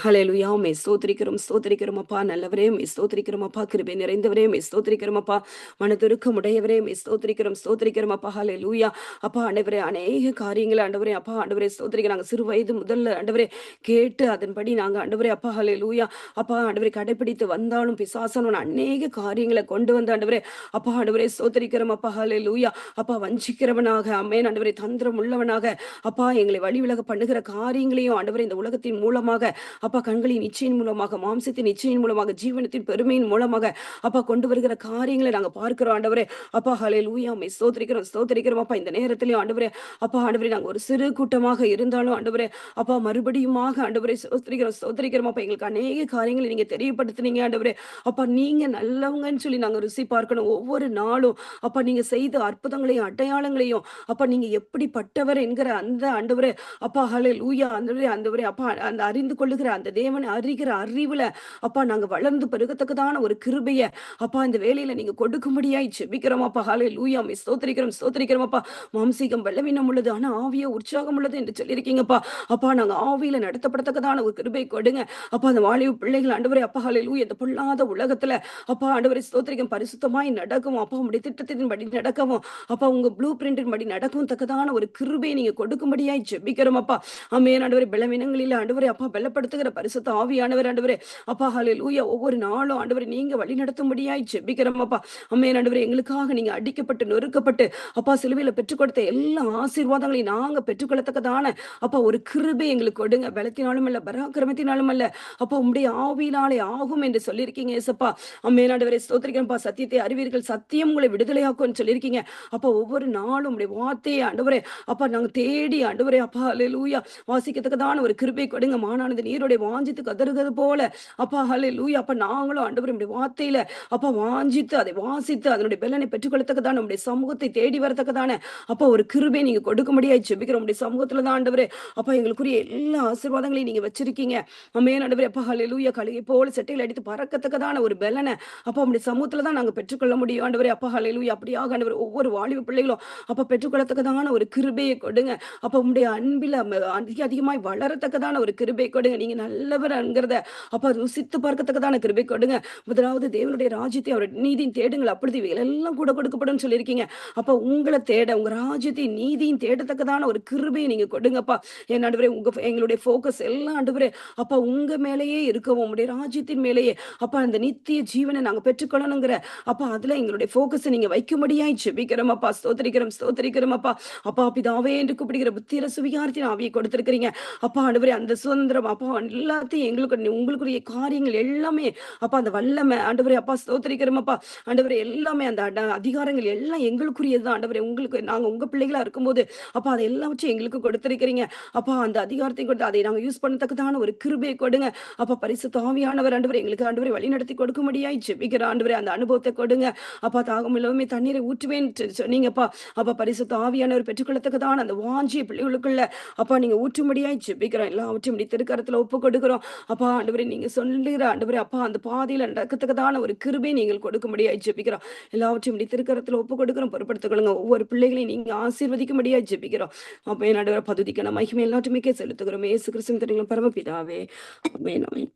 ஹல்லேலூயா. உம்மை ஸ்தோத்திரிக்கிறோம் ஸ்தோத்திரிக்கிறோம் அப்பா. நல்லவரே உம்மை ஸ்தோத்திரிக்கிறோம் அப்பா. கிருபை நிறைந்தவரே உம்மை ஸ்தோத்திரிக்கிறோம் அப்பா. மனதுருக்கம் உடையவரே உம்மை ஸ்தோத்திரிக்கிறோம் ஸ்தோத்திரிக்கிறோம் அப்பா. ஹல்லேலூயா. அப்பா ஆண்டவரே, அநேக காரியங்களை ஆண்டவரே அப்பா ஆண்டவரே ஸ்தோத்திரிக்கிறோம். நாங்கள் சிறு வயது முதல்ல ஆண்டவரே கேட்டு அதன்படி நாங்கள் ஆண்டவரே அப்பா ஹல்லேலூயா அப்பா ஆண்டவரே கடைப்பிடித்து வந்தாலும் பிசாசனோட அநேக காரியங்களை கொண்டு வந்த ஆண்டவரே அப்பா ஆண்டவரே ஸ்தோத்திரிக்கிறோம் அப்பா. ஹல்லேலூயா அப்பா. வஞ்சிக்கிறவனாக அமேன் ஆண்டவரே, தந்திரம் உள்ளவனாக அப்பா எங்களை வழிவிலக பண்ணுகிற காரியங்களையும் ஆண்டவரே இந்த உலகத்தின் மூலமாக அப்பா கண்களின் இச்சையின் மூலமாக, மாம்சத்தின் இச்சையின் மூலமாக, ஜீவனத்தின் பெருமையின் மூலமாக அப்பா கொண்டு வருகிற காரியங்களை நாங்க பார்க்கிறோம் ஆண்டவரே அப்பா. ஹல்லேலூயா. உம்மை ஸ்தோத்திரிக்கிறோம் ஸ்தோத்திரிக்கிறோம் அப்பா. இந்த நேரத்திலேயும் ஆண்டவரே அப்பா ஆண்டவரே நாங்க ஒரு சிறு கூட்டமாக இருந்தாலும் ஆண்டவரே அப்பா மறுபடியுமாக ஆண்டவரே ஸ்தோத்திரிக்கிறோம் ஸ்தோத்திரிக்கிறோம் அப்பா. எங்களுக்கு அநேக காரியங்களை நீங்க தெரியப்படுத்துனீங்க ஆண்டவரே அப்பா. நீங்க நல்லவங்கன்னு சொல்லி நாங்க ருசி பார்க்கணும் ஒவ்வொரு நாளும் அப்பா. நீங்க செய்த அற்புதங்களையும் அடையாளங்களையும் அப்பா, நீங்க எப்படிப்பட்டவர் என்கிற அந்த ஆண்டவரே அப்பா ஹல்லேலூயா ஆண்டவரே அப்பா, அந்த அறிந்து கொள்ளுகிற அந்த தேவனை அறிகிற அறிவுல அப்பா நாங்க வளர்ந்து பெருகத்தக்கதான ஒரு கிருபைய அப்பா இந்த வேலையில நீங்க கொடுக்கும்படியாய் ஜெபிக்கிறோம் அப்பா. ஹல்லேலூயா. உம்மை ஸ்தோத்திரிக்கிறோம் ஸ்தோத்திரிக்கிறோம் அப்பா. மாம்சீகம் பலவீனம் உள்ளது, ஆனா ஆவிய உற்சாகம் உள்ளது என்று சொல்லியிருக்கீங்கப்பா. அப்பா நாங்க ஆவியில நடத்தப்படத்தக்கதான ஒரு கிருபை கொடுங்க அப்பா. அந்த வாலிப பிள்ளைகள் ஆண்டவரே அப்பா ஹல்லேலூயா இந்த பொல்லாத உலகத்துல அப்பா ஆண்டவரே ஸ்தோத்திரிக்கும் பரிசுத்தமாய் நடக்கவும் அப்பா உங்களுடைய திட்டத்தின்படி நடக்கவும் அப்பா உங்க ப்ளூ பிரிண்டின் படி நடக்கவும் தக்கதான ஒரு கிருபை நீங்க கொடுக்கும்படியாய் ஜெபிக்கிறோம் அப்பா. ஆமென் ஆண்டவரே. பலவீனங்களில் ஆண்டவரே அப்பா பலப்படுத்துகிற பரிசுத்த ஆவியானவர் ஆண்டவரே அப்பா ஹல்லேலூயா ஒவ்வொரு நாளும் ஆண்டவரே நீங்க வழி நடத்தும்படியாய் ஜெபிக்கிறோம் அப்பா. ஆமென் ஆண்டவரே. எங்களுக்காக நீங்க அடிக்கப்பட்டு நொறுக்கப்பட்டு அப்பா சிலுவையில பெற்றுக் கொடுத்த எல்லா ஆசீர்வாதங்களையும் நாங்க பெற்றுக்கொள்ளத்தக்கதான அப்பா ஒரு கிருபை எங்களுக்கு கொடுங்க. பலத்தினாலும் அல்ல, பராக்கிரமத்தினாலும் அல்ல அப்பா, உம்முடைய ஆவியினாலே ஆகும் என்று சொல்லியிருக்கீங்க ஏசப்பா. ஆமென் ஆண்டவரே ஸ்தோத்திரிக்கிறோம்ப்பா. சத்தியத்தை அறிவீர்கள், சத்தியம் உங்களை விடுதலையாக்கும்னு சொல்லியிருக்கீங்க அப்பா. ஒவ்வொரு நாளும் உம்முடைய வார்த்தையை ஆண்டவரே அப்பா நாங்க தேடி ஆண்டவரே அப்பா ஹல்லேலூயா வாசிக்கத்தக்கதான ஒரு கிருபை கொடுங்க. மானானது நீரோட வாஞ்சித்து கதறுகிறது போல அப்பா ஹல்லேலூயா அப்பா நாங்களும் ஆண்டவரே உம்முடைய வார்த்தையில அப்பா வாஞ்சித்து அதை வாசித்து அதனுடைய பலனை பெற்றுக்கொள்ளத்தக்கதான உம்முடைய சமூகத்தை தேடி வரத்தக்கதான அப்பா ஒரு கிருபை நீங்க கொடுக்கும்படியாய் ஜெபிக்கிறோம். உம்முடைய சமூகத்துல தான் ஆண்டவரே அப்பா எங்களுக்குரிய எல்லா ஆசீர்வாதங்களையும் நீங்க வச்சிருக்கீங்க. ஆமென் ஆண்டவரே அப்பா ஹல்லேலூயா. கழுகை போல செட்டையில் அடித்து பறக்கத்தக்கதான ஒரு பலனை அப்பா உம்முடைய சமூகத்துல தான் நாங்க பெற்றுக்கொள்ள முடியும் ஆண்டவரே அப்பா ஹல்லேலூயா. அப்படியாக ஆண்டவரே ஒவ்வொரு வாலிப பிள்ளைகளும் அப்பா பெற்றுக்கொள்ளத்தக்கதான ஒரு கிருபையை கொடுங்க அப்பா. உம்முடைய அன்பில அதிகமாய் வளரத்தக்கதான ஒரு கிருபை கொடுங்க. நீங்க நல்லவர் என்கிறத அப்பா ருசித்து பார்க்கத்தக்கதான கிருபை கொடுங்க. முதலாவது தேவனுடைய ராஜ்யத்தை அவருடைய நீதியின் தேடுங்கள், அப்பொழுது இவைகள் எல்லாம் கூட கொடுக்கப்படும் சொல்லியிருக்கீங்க அப்பா. உங்களை தேட உங்க ராஜ்யத்தையும் நீதியும் தேடத்தக்கதான ஒரு கிருபையை நீங்க கொடுங்கப்பா. என் ஆண்டவரே எங்களுடைய ஃபோக்கஸ் எல்லாம் ஆண்டவரே அப்பா உங்க மேலேயே இருக்கவும் உங்களுடைய ராஜ்யத்தின் மேலேயே அப்பா அந்த நித்திய ஜீவனை நாங்க பெற்றுக்கொள்ளணுங்கிற அப்பா அதுல எங்களுடைய ஃபோக்கஸ் நீங்க வைக்கும்படியாய் ஜெபிக்கிறோம் அப்பா. ஸ்தோத்திரிக்கிறோம் ஸ்தோத்திரிக்கிறோம் அப்பா. அப்பா பிதாவே என்று கூப்பிடுகிற புத்திர சுவிகாரத்தின் ஆவியை கொடுத்திருக்கிறீங்க அப்பா. ஆண்டவரே அந்த சுதந்திரம் அப்பா எல்லாத்தையும் எங்களுக்கு உங்களுக்குரிய காரியங்கள் எல்லாமே அப்பா அந்த வல்லமை ஆண்டவரே அப்பா ஸ்தோத்திரிக்கிறோம் அப்பா. ஆண்டவரே எல்லாமே அந்த அதிகாரங்கள் எல்லாம் எங்களுக்குரியதுதான் ஆண்டவரே. உங்களுக்கு நாங்க உங்க பிள்ளைகளா இருக்கும்போது அப்பா அதை எல்லாவற்றையும் எங்களுக்கு கொடுத்திருக்கிறீங்க அப்பா. அந்த அதிகாரத்தை கொடுத்து அதை நாங்க யூஸ் பண்ணத்தக்கதான ஒரு கிருபையை கொடுங்க அப்பா. பரிசுத்த ஆவியானவர் ஆண்டவரே எங்களுக்கு ஆண்டவரே வழி நடத்தி கொடுக்கும்படியாய் ஜெபிக்கிற ஆண்டவரே அந்த அனுபவத்தை கொடுங்க அப்பா. தாகம் இல்லாம தண்ணீரை ஊற்றுவேன் சொன்னீங்கப்பா அப்பா. பரிசுத்த ஆவியானவர் பெற்றுக்கொள்ளத்தக்கதான அந்த வாஞ்சிய பிள்ளைகளுக்குள்ள அப்பா நீங்க ஊற்றும்படியாய் ஜெபிக்கிறோம். எல்லாவற்றையும் இப்படி திருக்கரத்துல ஒப்பு கொடுக்கிறோம் அப்பா. ஆண்டவரே நீங்க சொல்லுகிற ஆண்டவரே அப்பா அந்த பாதையில நடக்கத்தக்கதான ஒரு கிருபை நீங்கள் கொடுக்கும்படியாய் ஜெபிக்கிறோம். எல்லாவற்றையும் இப்படி திருக்கரத்துல ஒப்பு கொடுக்கிறோம். பொறுப்படுத்திக் கொள்ளுங்க. ஒவ்வொரு பிள்ளைகளையும் நீங்க ஆசீர்வதிக்கும்படியாய் ஜெபிக்கிறோம் அப்ப. என் ஆண்டவரை பதுதிக்கான மகிமை எல்லாற்றுமே செலுத்துகிறோம். இயேசு கிறிஸ்துவின் பரமபிதாவே. ஆமென் ஆமென்.